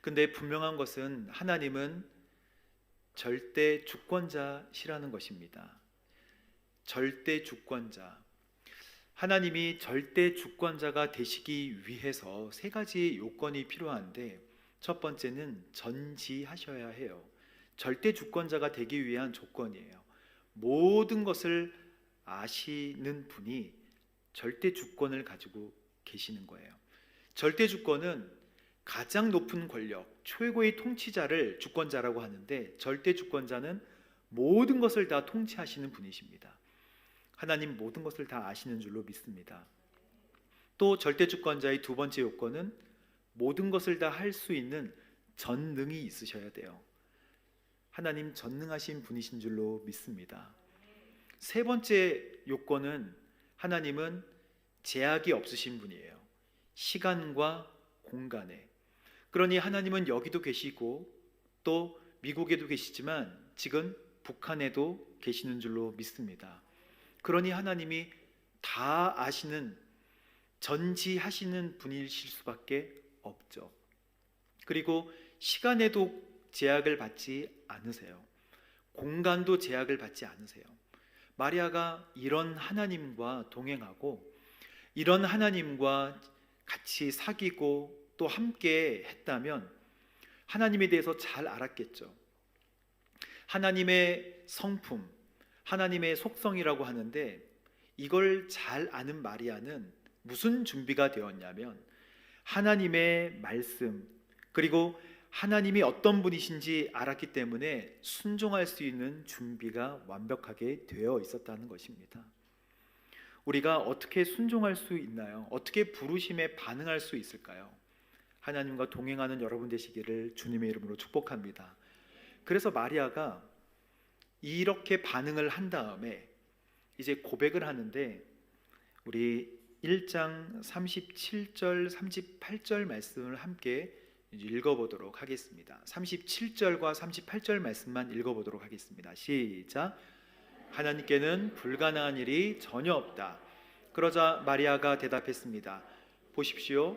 근데 분명한 것은 하나님은 절대 주권자시라는 것입니다. 절대 주권자. 하나님이 절대 주권자가 되시기 위해서 세 가지 요건이 필요한데, 첫 번째는 전지하셔야 해요. 절대 주권자가 되기 위한 조건이에요. 모든 것을 아시는 분이 절대 주권을 가지고 계시는 거예요. 절대 주권은 가장 높은 권력, 최고의 통치자를 주권자라고 하는데, 절대 주권자는 모든 것을 다 통치하시는 분이십니다. 하나님 모든 것을 다 아시는 줄로 믿습니다. 또 절대주권자의 두 번째 요건은 모든 것을 다 할 수 있는 전능이 있으셔야 돼요. 하나님 전능하신 분이신 줄로 믿습니다. 세 번째 요건은 하나님은 제약이 없으신 분이에요. 시간과 공간에. 그러니 하나님은 여기도 계시고 또 미국에도 계시지만 지금 북한에도 계시는 줄로 믿습니다. 그러니 하나님이 다 아시는, 전지하시는 분이실 수밖에 없죠. 그리고 시간에도 제약을 받지 않으세요. 공간도 제약을 받지 않으세요. 마리아가 이런 하나님과 동행하고 이런 하나님과 같이 사귀고 또 함께 했다면 하나님에 대해서 잘 알았겠죠. 하나님의 성품, 하나님의 속성이라고 하는데 이걸 잘 아는 마리아는 무슨 준비가 되었냐면 하나님의 말씀, 그리고 하나님이 어떤 분이신지 알았기 때문에 순종할 수 있는 준비가 완벽하게 되어 있었다는 것입니다. 우리가 어떻게 순종할 수 있나요? 어떻게 부르심에 반응할 수 있을까요? 하나님과 동행하는 여러분 되시기를 주님의 이름으로 축복합니다. 그래서 마리아가 이렇게 반응을 한 다음에 이제 고백을 하는데 우리 1장 37절 38절 말씀을 함께 읽어보도록 하겠습니다. 37절과 38절 말씀만 읽어보도록 하겠습니다. 시작. 하나님께는 불가능한 일이 전혀 없다. 그러자 마리아가 대답했습니다. 보십시오,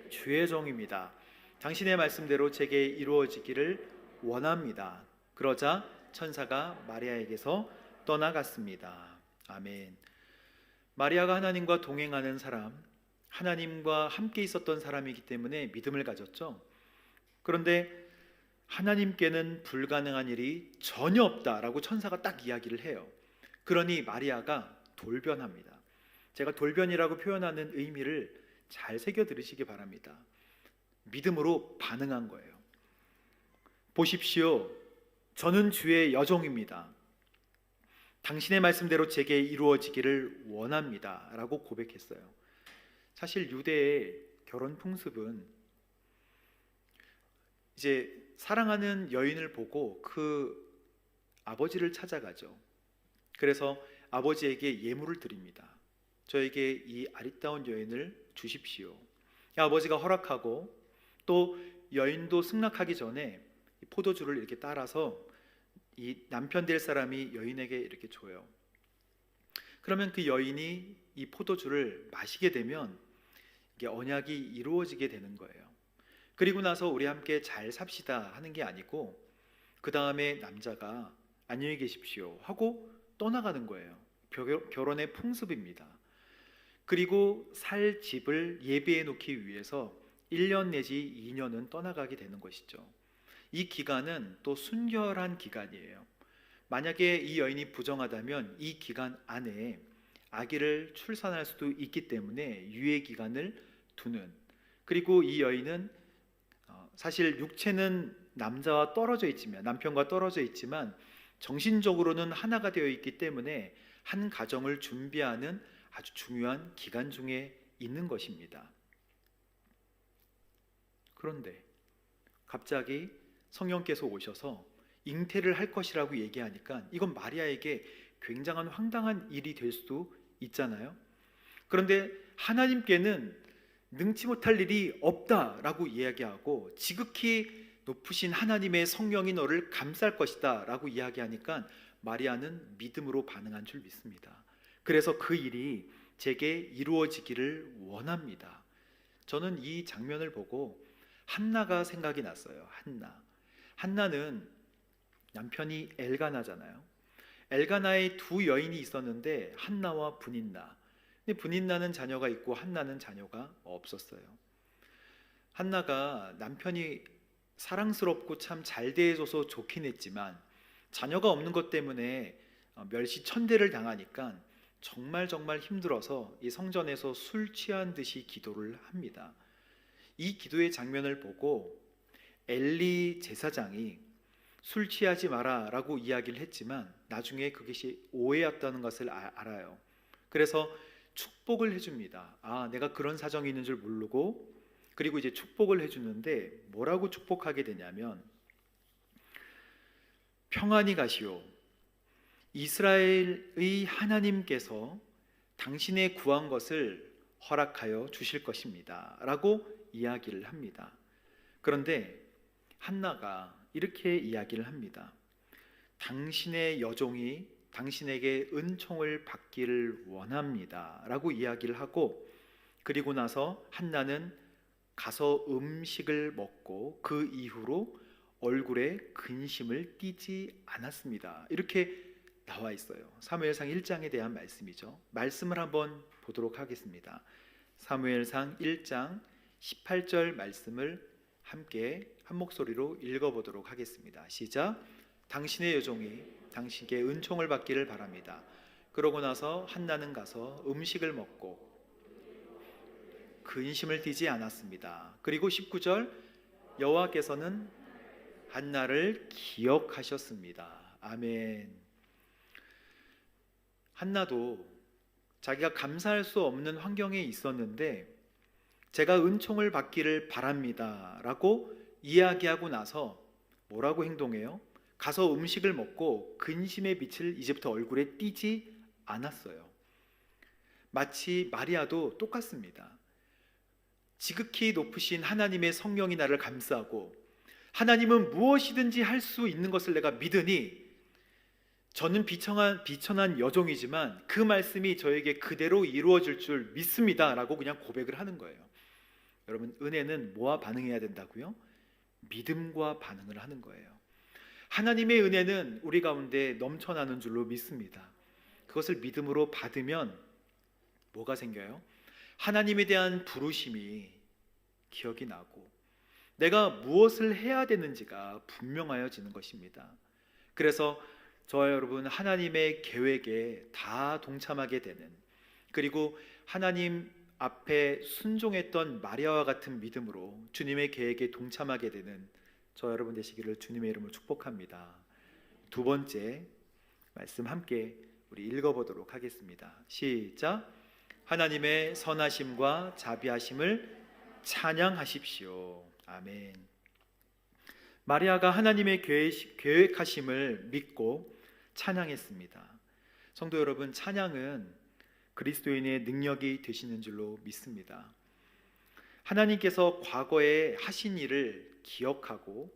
주의 종입니다. 당신의 말씀대로 제게 이루어지기를 원합니다. 그러자 천사가 마리아에게서 떠나갔습니다. 아멘. 마리아가 하나님과 동행하는 사람, 하나님과 함께 있었던 사람이기 때문에 믿음을 가졌죠. 그런데 하나님께는 불가능한 일이 전혀 없다라고 천사가 딱 이야기를 해요. 그러니 마리아가 돌변합니다. 제가 돌변이라고 표현하는 의미를 잘 새겨 들으시기 바랍니다. 믿음으로 반응한 거예요. 보십시오, 저는 주의 여종입니다. 당신의 말씀대로 제게 이루어지기를 원합니다 라고 고백했어요. 사실 유대의 결혼 풍습은 이제 사랑하는 여인을 보고 그 아버지를 찾아가죠. 그래서 아버지에게 예물을 드립니다. 저에게 이 아리따운 여인을 주십시오. 아버지가 허락하고 또 여인도 승낙하기 전에 포도주를 이렇게 따라서 이 남편 될 사람이 여인에게 이렇게 줘요. 그러면 그 여인이 이 포도주를 마시게 되면 이게 언약이 이루어지게 되는 거예요. 그리고 나서 우리 함께 잘 삽시다 하는 게 아니고 그 다음에 남자가 안녕히 계십시오 하고 떠나가는 거예요. 결혼의 풍습입니다. 그리고 살 집을 예비해 놓기 위해서 1년 내지 2년은 떠나가게 되는 것이죠. 이 기간은 또 순결한 기간이에요. 만약에 이 여인이 부정하다면 이 기간 안에 아기를 출산할 수도 있기 때문에 유예 기간을 두는, 그리고 이 여인은 사실 육체는 남자와 떨어져 있지만, 남편과 떨어져 있지만 정신적으로는 하나가 되어 있기 때문에 한 가정을 준비하는 아주 중요한 기간 중에 있는 것입니다. 그런데 갑자기 성령께서 오셔서 잉태를 할 것이라고 얘기하니까 이건 마리아에게 굉장한 황당한 일이 될 수도 있잖아요. 그런데 하나님께는 능치 못할 일이 없다라고 이야기하고 지극히 높으신 하나님의 성령이 너를 감쌀 것이다 라고 이야기하니까 마리아는 믿음으로 반응한 줄 믿습니다. 그래서 그 일이 제게 이루어지기를 원합니다. 저는 이 장면을 보고 한나가 생각이 났어요. 한나는 남편이 엘가나잖아요. 엘가나에 두 여인이 있었는데 한나와 분인나. 근데 분인나는 자녀가 있고 한나는 자녀가 없었어요. 한나가 남편이 사랑스럽고 참 잘 대해줘서 좋긴 했지만 자녀가 없는 것 때문에 멸시천대를 당하니까 정말 힘들어서 이 성전에서 술 취한 듯이 기도를 합니다. 이 기도의 장면을 보고 엘리 제사장이 술 취하지 마라라고 이야기를 했지만 나중에 그것이 오해였다는 것을 알아요. 그래서 축복을 해줍니다. 내가 그런 사정이 있는 줄 모르고, 그리고 이제 축복을 해주는데 뭐라고 축복하게 되냐면, 평안히 가시오. 이스라엘의 하나님께서 당신의 구한 것을 허락하여 주실 것입니다 라고 이야기를 합니다. 그런데 한나가 이렇게 이야기를 합니다. 당신의 여종이 당신에게 은총을 받기를 원합니다 라고 이야기를 하고, 그리고 나서 한나는 가서 음식을 먹고 그 이후로 얼굴에 근심을 띠지 않았습니다. 이렇게 나와 있어요. 사무엘상 1장에 대한 말씀이죠. 말씀을 한번 보도록 하겠습니다. 사무엘상 1장 18절 말씀을 함께 한 목소리로 읽어보도록 하겠습니다. 시작. 당신의 여종이 당신께 은총을 받기를 바랍니다. 그러고 나서 한나는 가서 음식을 먹고 근심을 띠지 않았습니다. 그리고 19절, 여호와께서는 한나를 기억하셨습니다. 아멘. 한나도 자기가 감사할 수 없는 환경에 있었는데 제가 은총을 받기를 바랍니다 라고 이야기하고 나서 뭐라고 행동해요? 가서 음식을 먹고 근심의 빛을 이제부터 얼굴에 띠지 않았어요. 마치 마리아도 똑같습니다. 지극히 높으신 하나님의 성령이 나를 감싸고 하나님은 무엇이든지 할 수 있는 것을 내가 믿으니 저는 비천한 여종이지만 그 말씀이 저에게 그대로 이루어질 줄 믿습니다 라고 그냥 고백을 하는 거예요. 여러분, 은혜는 뭐와 반응해야 된다고요? 믿음과 반응을 하는 거예요. 하나님의 은혜는 우리 가운데 넘쳐나는 줄로 믿습니다. 그것을 믿음으로 받으면 뭐가 생겨요? 하나님에 대한 부르심이 기억이 나고 내가 무엇을 해야 되는지가 분명하여지는 것입니다. 그래서 저와 여러분, 하나님의 계획에 다 동참하게 되는, 그리고 하나님 앞에 순종했던 마리아와 같은 믿음으로 주님의 계획에 동참하게 되는 저와 여러분 되시기를 주님의 이름으로 축복합니다. 두 번째 말씀 함께 우리 읽어보도록 하겠습니다. 시작. 하나님의 선하심과 자비하심을 찬양하십시오. 아멘. 마리아가 하나님의 계획하심을 믿고 찬양했습니다. 성도 여러분, 찬양은 그리스도인의 능력이 되시는 줄로 믿습니다. 하나님께서 과거에 하신 일을 기억하고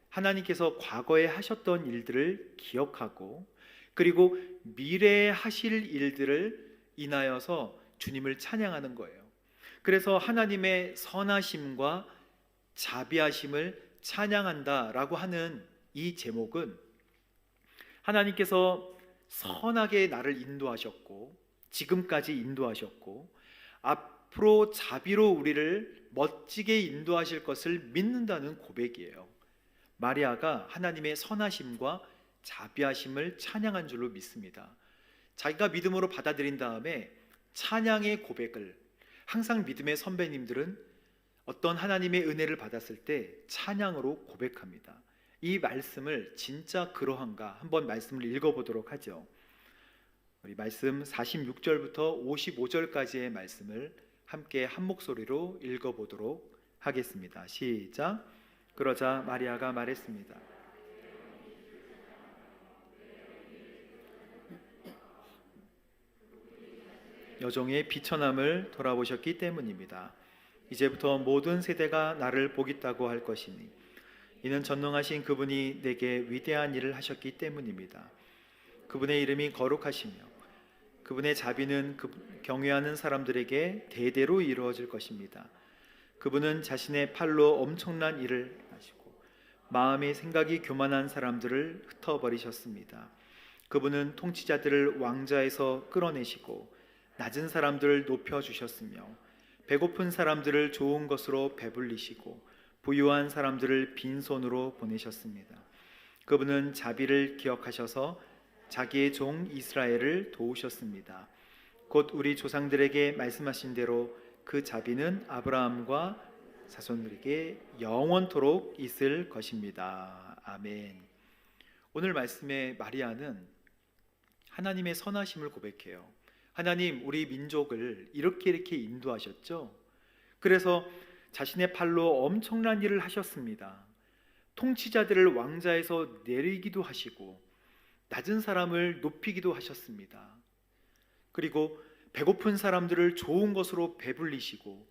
하나님께서 과거에 하셨던 일들을 기억하고 그리고 미래에 하실 일들을 인하여서 주님을 찬양하는 거예요. 그래서 하나님의 선하심과 자비하심을 찬양한다라고 하는 이 제목은 하나님께서 선하게 나를 인도하셨고 지금까지 인도하셨고 앞으로 자비로 우리를 멋지게 인도하실 것을 믿는다는 고백이에요. 마리아가 하나님의 선하심과 자비하심을 찬양한 줄로 믿습니다. 자기가 믿음으로 받아들인 다음에 찬양의 고백을, 항상 믿음의 선배님들은 어떤 하나님의 은혜를 받았을 때 찬양으로 고백합니다. 이 말씀을 진짜 그러한가 한번 말씀을 읽어보도록 하죠. 우리 말씀 46절부터 55절까지의 말씀을 함께 한 목소리로 읽어보도록 하겠습니다. 시작. 그러자 마리아가 말했습니다. 여종의 비천함을 돌아보셨기 때문입니다. 이제부터 모든 세대가 나를 보겠다고 할 것이니 이는 전능하신 그분이 내게 위대한 일을 하셨기 때문입니다. 그분의 이름이 거룩하시며 그분의 자비는 경외하는 사람들에게 대대로 이루어질 것입니다. 그분은 자신의 팔로 엄청난 일을 하시고 마음의 생각이 교만한 사람들을 흩어버리셨습니다. 그분은 통치자들을 왕좌에서 끌어내시고 낮은 사람들을 높여주셨으며 배고픈 사람들을 좋은 것으로 배불리시고 부유한 사람들을 빈손으로 보내셨습니다. 그분은 자비를 기억하셔서 자기의 종 이스라엘을 도우셨습니다. 곧 우리 조상들에게 말씀하신 대로 그 자비는 아브라함과 자손들에게 영원토록 있을 것입니다. 아멘. 오늘 말씀의 마리아는 하나님의 선하심을 고백해요. 하나님, 우리 민족을 이렇게 인도하셨죠. 그래서 자신의 팔로 엄청난 일을 하셨습니다. 통치자들을 왕좌에서 내리기도 하시고 낮은 사람을 높이기도 하셨습니다. 그리고 배고픈 사람들을 좋은 것으로 배불리시고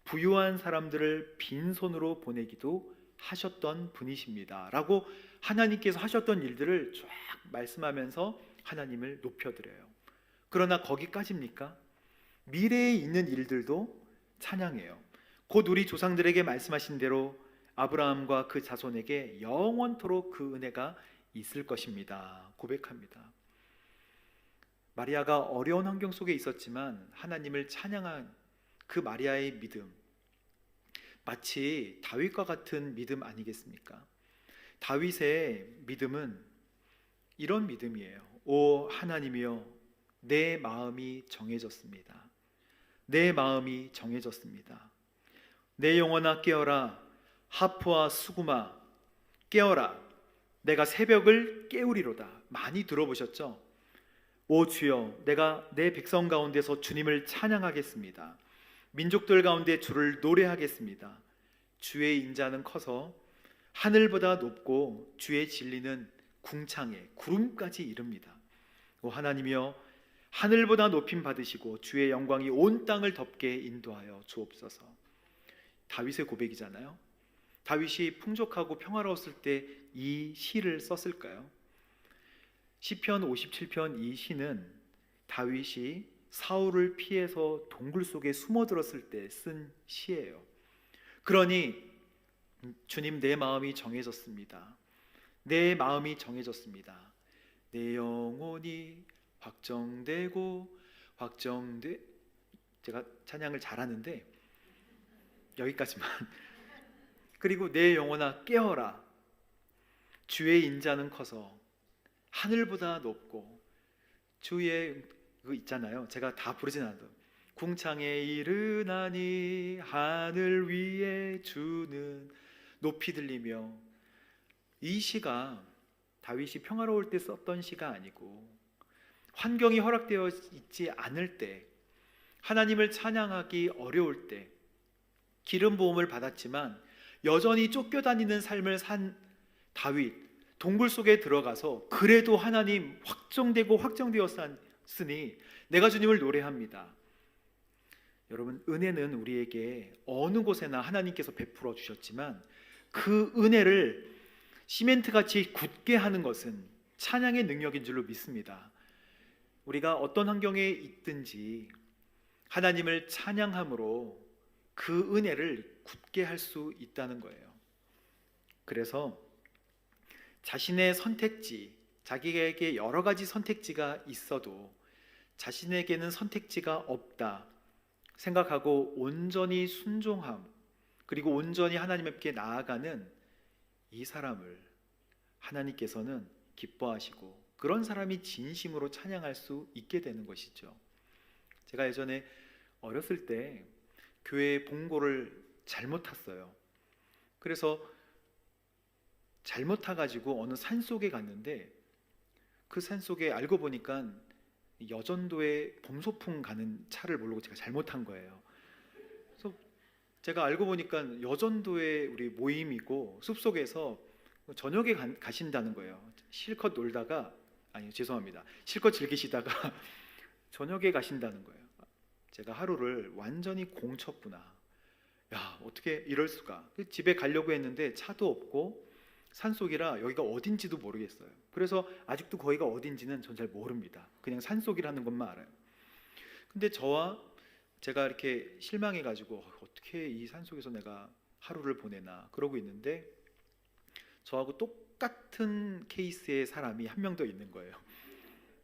부유한 사람들을 빈손으로 보내기도 하셨던 분이십니다 라고 하나님께서 하셨던 일들을 쫙 말씀하면서 하나님을 높여드려요. 그러나 거기까지입니까? 미래에 있는 일들도 찬양해요. 곧 우리 조상들에게 말씀하신 대로 아브라함과 그 자손에게 영원토록 그 은혜가 있을 것입니다 고백합니다. 마리아가 어려운 환경 속에 있었지만 하나님을 찬양한 그 마리아의 믿음, 마치 다윗과 같은 믿음 아니겠습니까? 다윗의 믿음은 이런 믿음이에요. 오 하나님이여, 내 마음이 정해졌습니다. 내 마음이 정해졌습니다. 내 영혼아 깨어라, 하프와 수구마 깨어라, 내가 새벽을 깨우리로다. 많이 들어보셨죠? 오 주여, 내가 내 백성 가운데서 주님을 찬양하겠습니다. 민족들 가운데 주를 노래하겠습니다. 주의 인자는 커서 하늘보다 높고 주의 진리는 궁창에 구름까지 이릅니다. 오 하나님이여, 하늘보다 높임 받으시고 주의 영광이 온 땅을 덮게 인도하여 주옵소서. 다윗의 고백이잖아요. 다윗이 풍족하고 평화로웠을 때 이 시를 썼을까요? 시편 57편 이 시는 다윗이 사울을 피해서 동굴 속에 숨어들었을 때 쓴 시예요. 그러니 주님, 내 마음이 정해졌습니다. 내 마음이 정해졌습니다. 내 영혼이 제가 찬양을 잘하는데 여기까지만. 그리고 내 영혼아 깨어라, 주의 인자는 커서 하늘보다 높고 주의 그거 있잖아요. 제가 다 부르진 않아도 궁창에 이르나니 하늘 위에 주는 높이 들리며. 이 시가 다윗이 평화로울 때 썼던 시가 아니고 환경이 허락되어 있지 않을 때, 하나님을 찬양하기 어려울 때, 기름 부음을 받았지만 여전히 쫓겨다니는 삶을 산 다윗, 동굴 속에 들어가서 그래도 하나님 확정되었으니 내가 주님을 노래합니다. 여러분, 은혜는 우리에게 어느 곳에나 하나님께서 베풀어 주셨지만 그 은혜를 시멘트같이 굳게 하는 것은 찬양의 능력인 줄로 믿습니다. 우리가 어떤 환경에 있든지 하나님을 찬양함으로 그 은혜를 굳게 할 수 있다는 거예요. 그래서 자신의 선택지, 자기에게 여러 가지 선택지가 있어도 자신에게는 선택지가 없다 생각하고 온전히 순종함, 그리고 온전히 하나님께 나아가는 이 사람을 하나님께서는 기뻐하시고 그런 사람이 진심으로 찬양할 수 있게 되는 것이죠. 제가 예전에 어렸을 때 교회 봉고를 잘못 탔어요. 그래서 잘못 타가지고 어느 산속에 갔는데 그 산속에 알고 보니까 여전도에 봄소풍 가는 차를 모르고 제가 잘못 탄 거예요. 그래서 제가 알고 보니까 여전도에 우리 모임이고 숲속에서 저녁에 가신다는 거예요. 실컷 놀다가, 아니 죄송합니다, 실컷 즐기시다가 저녁에 가신다는 거예요. 제가 하루를 완전히 공쳤구나. 야, 어떻게 이럴 수가. 집에 가려고 했는데 차도 없고 산속이라 여기가 어딘지도 모르겠어요. 그래서 아직도 거기가 어딘지는 전 잘 모릅니다. 그냥 산속이라는 것만 알아요. 근데 제가 이렇게 실망해가지고 어떻게 이 산속에서 내가 하루를 보내나 그러고 있는데 저하고 똑같은 케이스의 사람이 한 명 더 있는 거예요.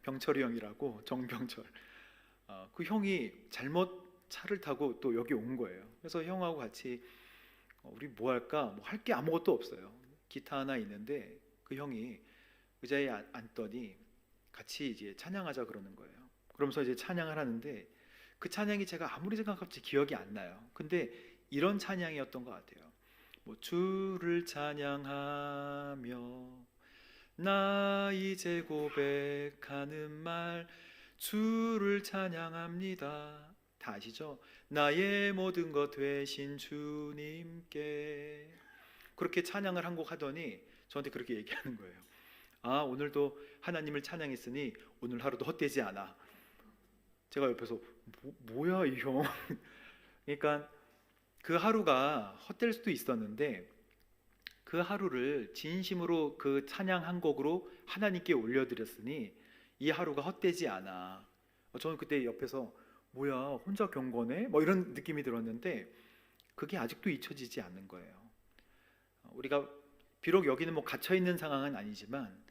병철이 형이라고, 정병철. 그 형이 잘못 차를 타고 또 여기 온 거예요. 그래서 형하고 같이 우리 뭐 할까? 뭐 할 게 아무것도 없어요. 기타 하나 있는데 그 형이 의자에 앉더니 같이 이제 찬양하자 그러는 거예요. 그러면서 이제 찬양을 하는데 그 찬양이 제가 아무리 생각할지 기억이 안 나요. 근데 이런 찬양이었던 것 같아요. 뭐 주를 찬양하며 나 이제 고백하는 말 주를 찬양합니다. 다 아시죠? 나의 모든 것 되신 주님께. 그렇게 찬양을 한 곡 하더니 저한테 그렇게 얘기하는 거예요. 아, 오늘도 하나님을 찬양했으니 오늘 하루도 헛되지 않아. 제가 옆에서 뭐야 이 형. 그러니까 그 하루가 헛될 수도 있었는데 그 하루를 진심으로 그 찬양 한 곡으로 하나님께 올려드렸으니 이 하루가 헛되지 않아. 저는 그때 옆에서 뭐야 혼자 경건해? 뭐 이런 느낌이 들었는데 그게 아직도 잊혀지지 않는 거예요. 우리가 비록 여기는 뭐 갇혀있는 상황은 아니지만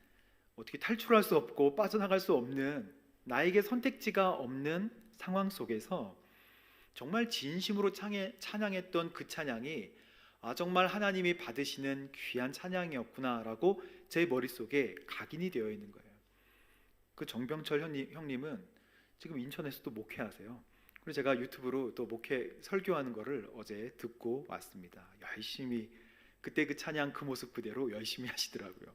어떻게 탈출할 수 없고 빠져나갈 수 없는 나에게 선택지가 없는 상황 속에서 정말 진심으로 찬양했던 그 찬양이 정말 하나님이 받으시는 귀한 찬양이었구나라고 제 머릿속에 각인이 되어 있는 거예요. 그 정병철 형님은 지금 인천에서도 목회하세요. 그리고 제가 유튜브로 또 목회 설교하는 거를 어제 듣고 왔습니다. 열심히 그때 그 찬양 그 모습 그대로 열심히 하시더라고요.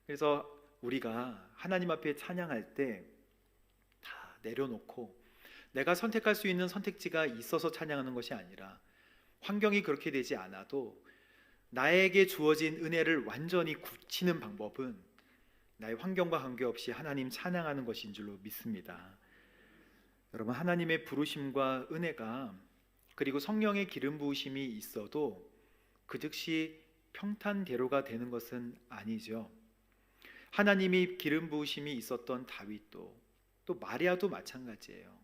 그래서 우리가 하나님 앞에 찬양할 때 다 내려놓고 내가 선택할 수 있는 선택지가 있어서 찬양하는 것이 아니라 환경이 그렇게 되지 않아도 나에게 주어진 은혜를 완전히 굳히는 방법은 나의 환경과 관계없이 하나님 찬양하는 것인 줄로 믿습니다. 여러분, 하나님의 부르심과 은혜가 그리고 성령의 기름 부으심이 있어도 그 즉시 평탄대로가 되는 것은 아니죠. 하나님이 기름 부으심이 있었던 다윗도 또 마리아도 마찬가지예요.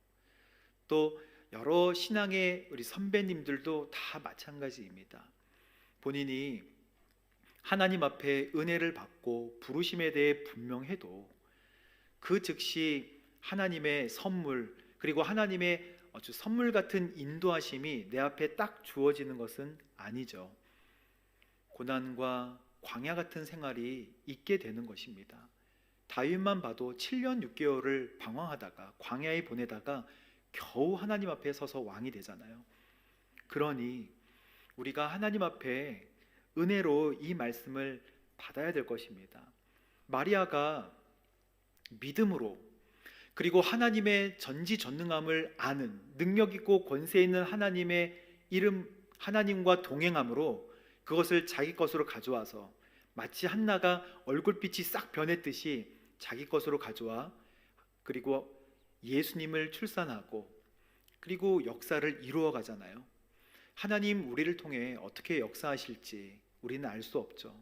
또 여러 신앙의 우리 선배님들도 다 마찬가지입니다. 본인이 하나님 앞에 은혜를 받고 부르심에 대해 분명해도 그 즉시 하나님의 선물 그리고 하나님의 아주 선물 같은 인도하심이 내 앞에 딱 주어지는 것은 아니죠. 고난과 광야 같은 생활이 있게 되는 것입니다. 다윗만 봐도 7년 6개월을 방황하다가 광야에 보내다가 겨우 하나님 앞에 서서 왕이 되잖아요. 그러니 우리가 하나님 앞에 은혜로 이 말씀을 받아야 될 것입니다. 마리아가 믿음으로 그리고 하나님의 전지전능함을 아는 능력 있고 권세 있는 하나님의 이름 하나님과 동행함으로 그것을 자기 것으로 가져와서 마치 한나가 얼굴빛이 싹 변했듯이 자기 것으로 가져와 그리고 예수님을 출산하고 그리고 역사를 이루어 가잖아요. 하나님 우리를 통해 어떻게 역사하실지 우리는 알 수 없죠.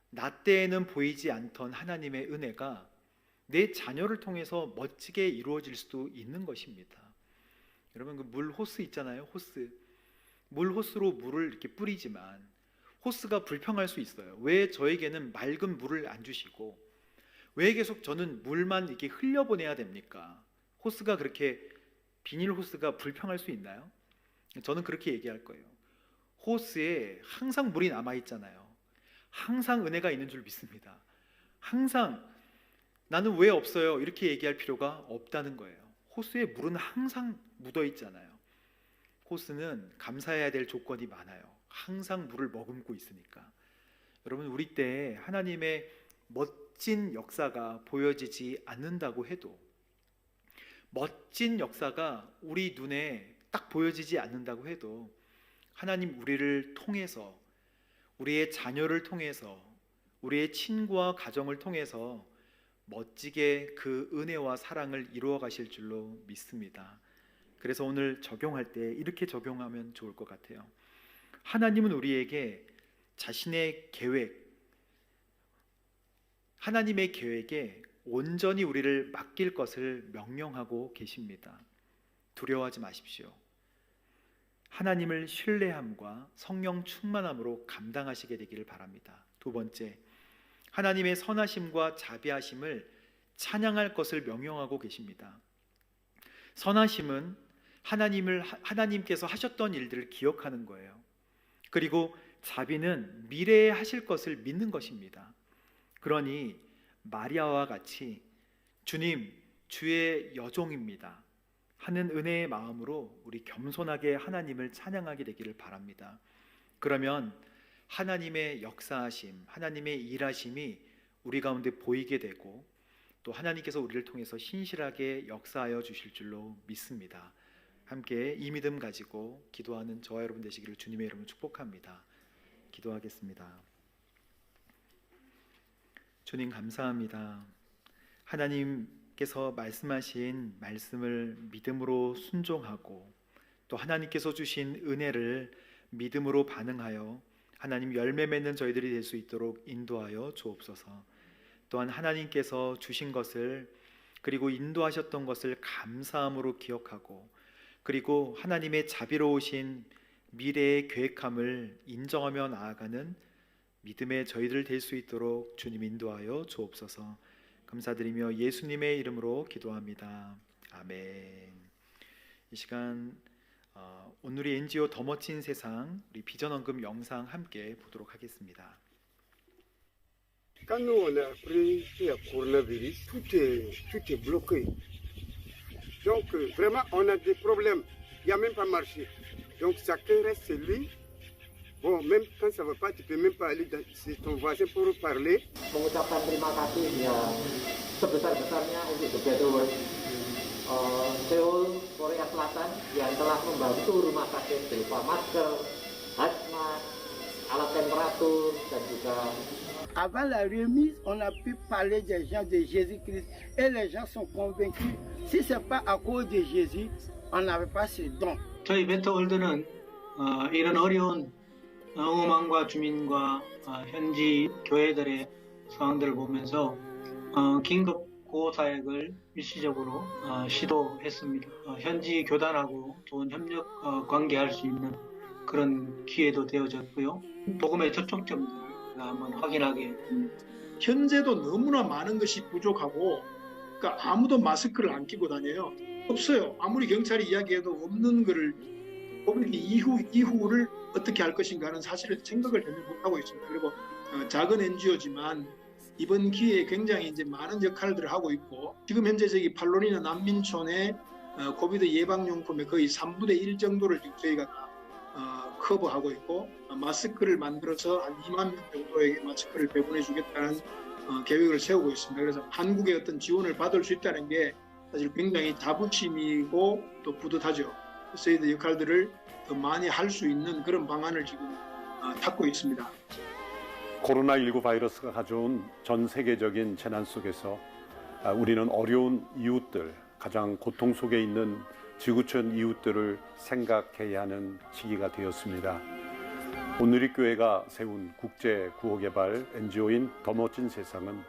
나 때에는 보이지 않던 하나님의 은혜가 내 자녀를 통해서 멋지게 이루어질 수도 있는 것입니다. 여러분, 그 물 호스 있잖아요. 호스. 물 호스로 물을 이렇게 뿌리지만 호스가 불평할 수 있어요. 왜 저에게는 맑은 물을 안 주시고 왜 계속 저는 물만 이렇게 흘려보내야 됩니까? 호스가 그렇게 비닐 호스가 불평할 수 있나요? 저는 그렇게 얘기할 거예요. 호스에 항상 물이 남아 있잖아요. 항상 은혜가 있는 줄 믿습니다. 항상 나는 왜 없어요? 이렇게 얘기할 필요가 없다는 거예요. 호스에 물은 항상 묻어 있잖아요. 호스는 감사해야 될 조건이 많아요. 항상 물을 머금고 있으니까. 여러분, 우리 때 하나님의 멋진 역사가 보여지지 않는다고 해도 멋진 역사가 우리 눈에 딱 보여지지 않는다고 해도 하나님 우리를 통해서 우리의 자녀를 통해서 우리의 친구와 가정을 통해서 멋지게 그 은혜와 사랑을 이루어 가실 줄로 믿습니다. 그래서 오늘 적용할 때 이렇게 적용하면 좋을 것 같아요. 하나님은 우리에게 자신의 계획, 하나님의 계획에 온전히 우리를 맡길 것을 명령하고 계십니다. 두려워하지 마십시오. 하나님을 신뢰함과 성령 충만함으로 감당하시게 되기를 바랍니다. 두 번째, 하나님의 선하심과 자비하심을 찬양할 것을 명령하고 계십니다. 선하심은 하나님께서 하셨던 일들을 기억하는 거예요. 그리고 자비는 미래에 하실 것을 믿는 것입니다. 그러니 마리아와 같이 주님, 주의 여종입니다 하는 은혜의 마음으로 우리 겸손하게 하나님을 찬양하게 되기를 바랍니다. 그러면 하나님의 역사하심, 하나님의 일하심이 우리 가운데 보이게 되고 또 하나님께서 우리를 통해서 신실하게 역사하여 주실 줄로 믿습니다. 함께 이 믿음 가지고 기도하는 저와 여러분 되시기를 주님의 이름으로 축복합니다. 기도하겠습니다. 주님 감사합니다. 하나님께서 말씀하신 말씀을 믿음으로 순종하고 또 하나님께서 주신 은혜를 믿음으로 반응하여 하나님 열매 맺는 저희들이 될 수 있도록 인도하여 주옵소서. 또한 하나님께서 주신 것을 그리고 인도하셨던 것을 감사함으로 기억하고 그리고 하나님의 자비로우신 미래의 계획함을 인정하며 나아가는 믿음의 저희들 될 수 있도록 주님 인도하여 주옵소서. 감사드리며 예수님의 이름으로 기도합니다. 아멘. 이 시간 오늘의 NGO 더 멋진 세상 우리 비전 헌금 영상 함께 보도록 하겠습니다. Quand nous on a appris qu'il y a coronavirus, tout est bloqué. Donc vraiment on a des problèmes. Il n'y a même pas marché. Donc chacun reste chez lui. Bon, même quand ça ne va pas, tu ne peux même pas aller chez ton voisin pour parler. Mengucapkan terima kasih yang sebesar-besarnya untuk The Better Seoul, Korea Selatan yang telah membantu rumah sakit berupa masker, hazmat, alat temperatur dan juga. Avant la remise, on a pu parler des gens de Jésus-Christ et les gens sont convaincus. Si ce n'est pas à cause de Jésus, on n'avait pas ce don. 저희 베터월드는 이런 어려운 응원과 주민과 현지 교회들의 상황들을 보면서 긴급 구호사역을 일시적으로 시도했습니다. 현지 교단하고 좋은 협력 관계할 수 있는 그런 기회도 되어졌고요. 복음의 접촉점들을 한번 확인하게 됩니다. 현재도 너무나 많은 것이 부족하고 그러니까 아무도 마스크를 안 끼고 다녀요. 없어요. 아무리 경찰이 이야기해도 없는 거를 코비드 이후를 어떻게 할 것인가 하는 사실을 생각을 전혀 못하고 있습니다. 그리고 작은 NGO지만 이번 기회에 굉장히 이제 많은 역할들을 하고 있고 지금 현재 저기 팔로리나 난민촌의 코비드 예방용품의 거의 3분의 1 정도를 지금 저희가 커버하고 있고 마스크를 만들어서 한 2만 명 정도에게 마스크를 배분해 주겠다는 계획을 세우고 있습니다. 그래서 한국의 어떤 지원을 받을 수 있다는 게 사실 굉장히 자부심이고 또 뿌듯하죠. 저희들 역할들을 더 많이 할 수 있는 그런 방안을 지금 찾고 있습니다. 코로나19 바이러스가 가져온 전 세계적인 재난 속에서 우리는 어려운 이웃들, 가장 고통 속에 있는 지구촌 이웃들을 생각해야 하는 시기가 되었습니다. 온누리교회가 세운 국제 구호개발 NGO인 더 멋진 세상은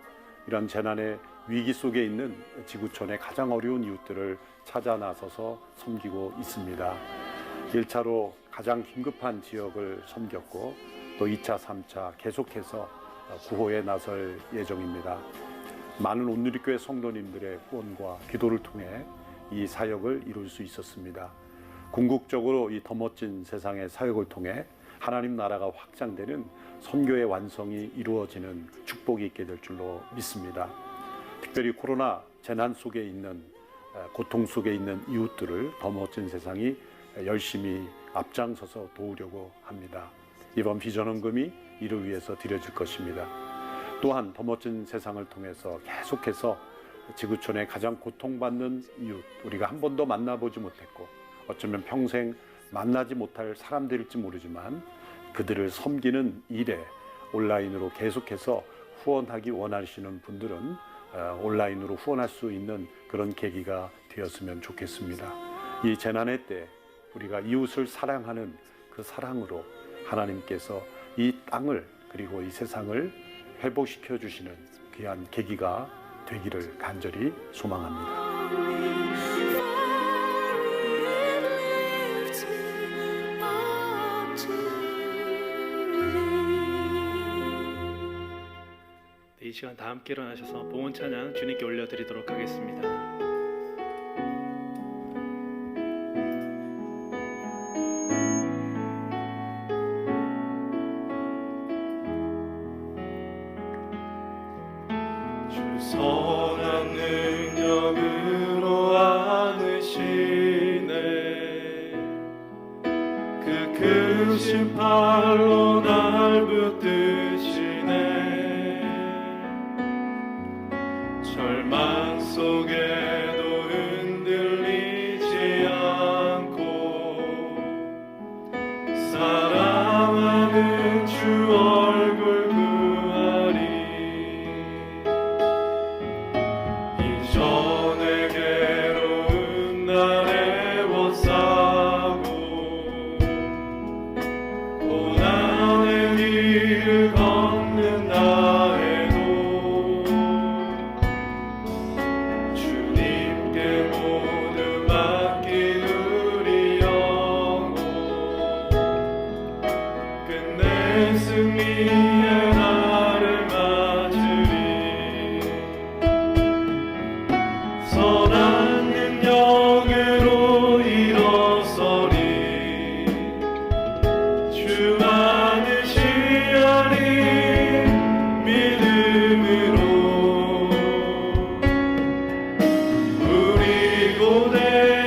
이런 재난의 위기 속에 있는 지구촌의 가장 어려운 이웃들을 찾아 나서서 섬기고 있습니다. 1차로 가장 긴급한 지역을 섬겼고 또 2차, 3차 계속해서 구호에 나설 예정입니다. 많은 온누리교회 성도님들의 후원과 기도를 통해 이 사역을 이룰 수 있었습니다. 궁극적으로 이 더 멋진 세상의 사역을 통해 하나님 나라가 확장되는 선교의 완성이 이루어지는 축복이 있게 될 줄로 믿습니다. 특별히 코로나 재난 속에 있는 고통 속에 있는 이웃들을 더 멋진 세상이 열심히 앞장서서 도우려고 합니다. 이번 비전 헌금이 이를 위해서 드려질 것입니다. 또한 더 멋진 세상을 통해서 계속해서 지구촌의 가장 고통받는 이웃, 우리가 한 번도 만나보지 못했고 어쩌면 평생 만나지 못할 사람들일지 모르지만 그들을 섬기는 일에 온라인으로 계속해서 후원하기 원하시는 분들은 온라인으로 후원할 수 있는 그런 계기가 되었으면 좋겠습니다. 이 재난의 때 우리가 이웃을 사랑하는 그 사랑으로 하나님께서 이 땅을 그리고 이 세상을 회복시켜 주시는 귀한 계기가 되기를 간절히 소망합니다. 이 시간 다 함께 일어나셔서 봉헌 찬양 주님께 올려드리도록 하겠습니다. 선한 능력으로 안으시네 그 크신 팔로 날 붙드시네 나는 주 얼굴 구하리. 이전의 괴로움 날 애워싸고 고난의 길을 걷는다 해도 주님께 모두 맡긴 우리 영혼 끝내 승리의 날을 맞으리. 선한 능력으로 일어서리. 주만을 시하리. 믿음으로 우리 고대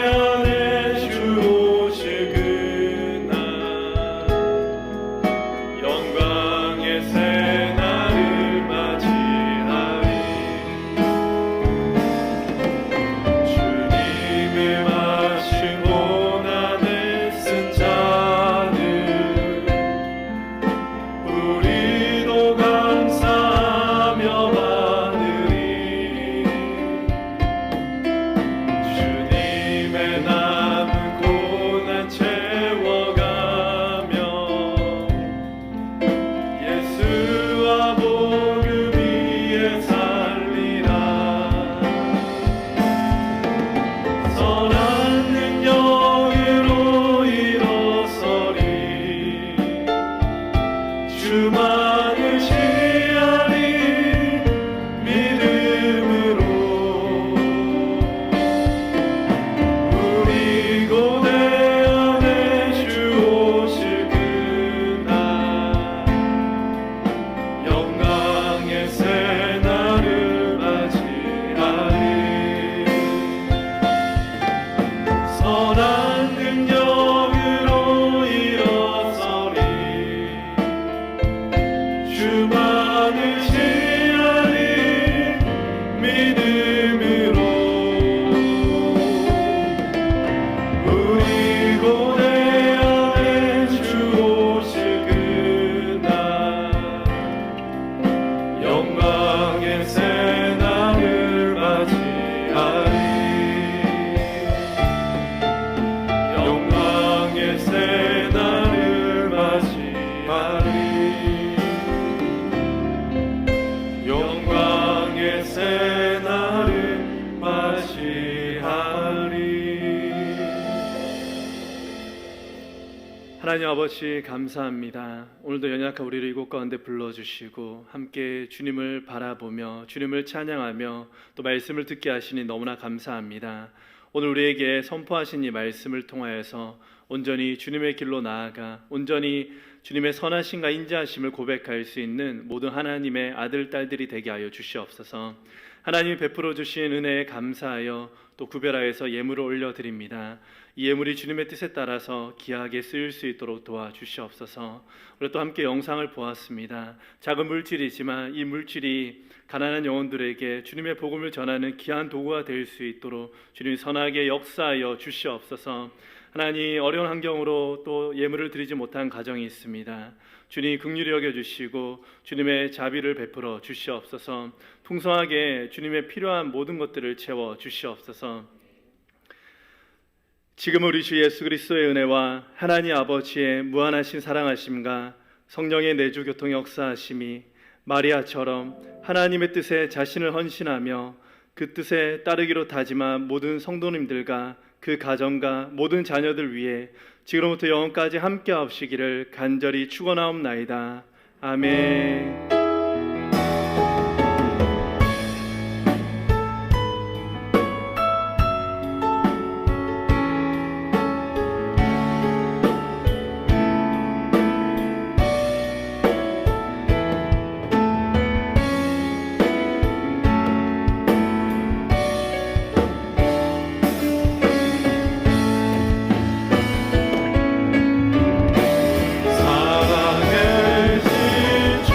안에 주 오실 그날 영광의 새날을 맞이하리. 주님의 마신 고난을 쓴 자들 우리도 감사하며 받으리. 주님의 남은 고난 채워가며 예수와 복음 위에 살리라. 선한 능력으로 일어서리. 주만을 시하리. 믿음으로 우리 고대 안에 주 오실 그날 영광의 새날을 맞이하리. 선한 능력으로 일어서리. 주만을 시하리. 믿음으로 우리 고대 안에 주 오실 그날 영광의 새날을 맞이하리. 영광의 새날을 맞이하리. 영광의 새날을 맞이하리. 하나님 아버지 감사합니다. 오늘도 연약한 우리를 이곳 가운데 불러주시고 함께 주님을 바라보며 주님을 찬양하며 또 말씀을 듣게 하시니 너무나 감사합니다. 오늘 우리에게 선포하신 이 말씀을 통하여서 온전히 주님의 길로 나아가 온전히 주님의 선하심과 인자하심을 고백할 수 있는 모든 하나님의 아들 딸들이 되게 하여 주시옵소서. 하나님이 베풀어 주신 은혜에 감사하여 또 구별하여서 예물을 올려드립니다. 이 예물이 주님의 뜻에 따라서 귀하게 쓰일 수 있도록 도와주시옵소서. 우리 또 함께 영상을 보았습니다. 작은 물질이지만 이 물질이 가난한 영혼들에게 주님의 복음을 전하는 귀한 도구가 될 수 있도록 주님이 선하게 역사하여 주시옵소서. 하나님, 어려운 환경으로 또 예물을 드리지 못한 가정이 있습니다. 주님 긍휼히 여겨주시고 주님의 자비를 베풀어 주시옵소서. 풍성하게 주님의 필요한 모든 것들을 채워 주시옵소서. 지금 우리 주 예수 그리스도의 은혜와 하나님 아버지의 무한하신 사랑하심과 성령의 내주 교통 역사하심이 마리아처럼 하나님의 뜻에 자신을 헌신하며 그 뜻에 따르기로 다짐한 모든 성도님들과 그 가정과 모든 자녀들 위해 지금부터 영원까지 함께 하시기를 간절히 축원하옵나이다. 아멘. 살아계신 주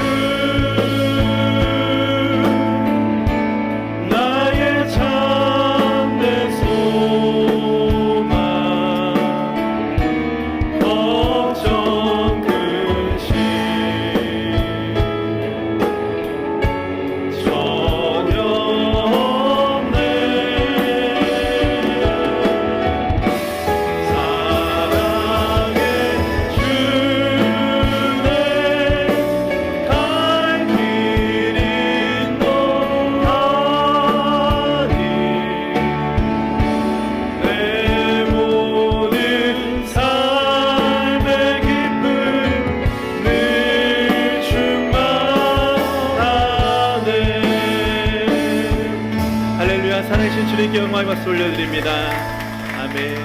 주님께 영광의 박수 올려드립니다. 아멘.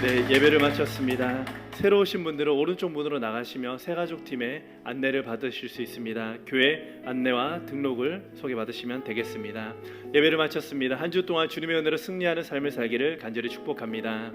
네, 예배를 마쳤습니다. 새로 오신 분들은 오른쪽 문으로 나가시며 새가족팀의 안내를 받으실 수 있습니다. 교회 안내와 등록을 소개받으시면 되겠습니다. 예배를 마쳤습니다. 한 주 동안 주님의 은혜로 승리하는 삶을 살기를 간절히 축복합니다.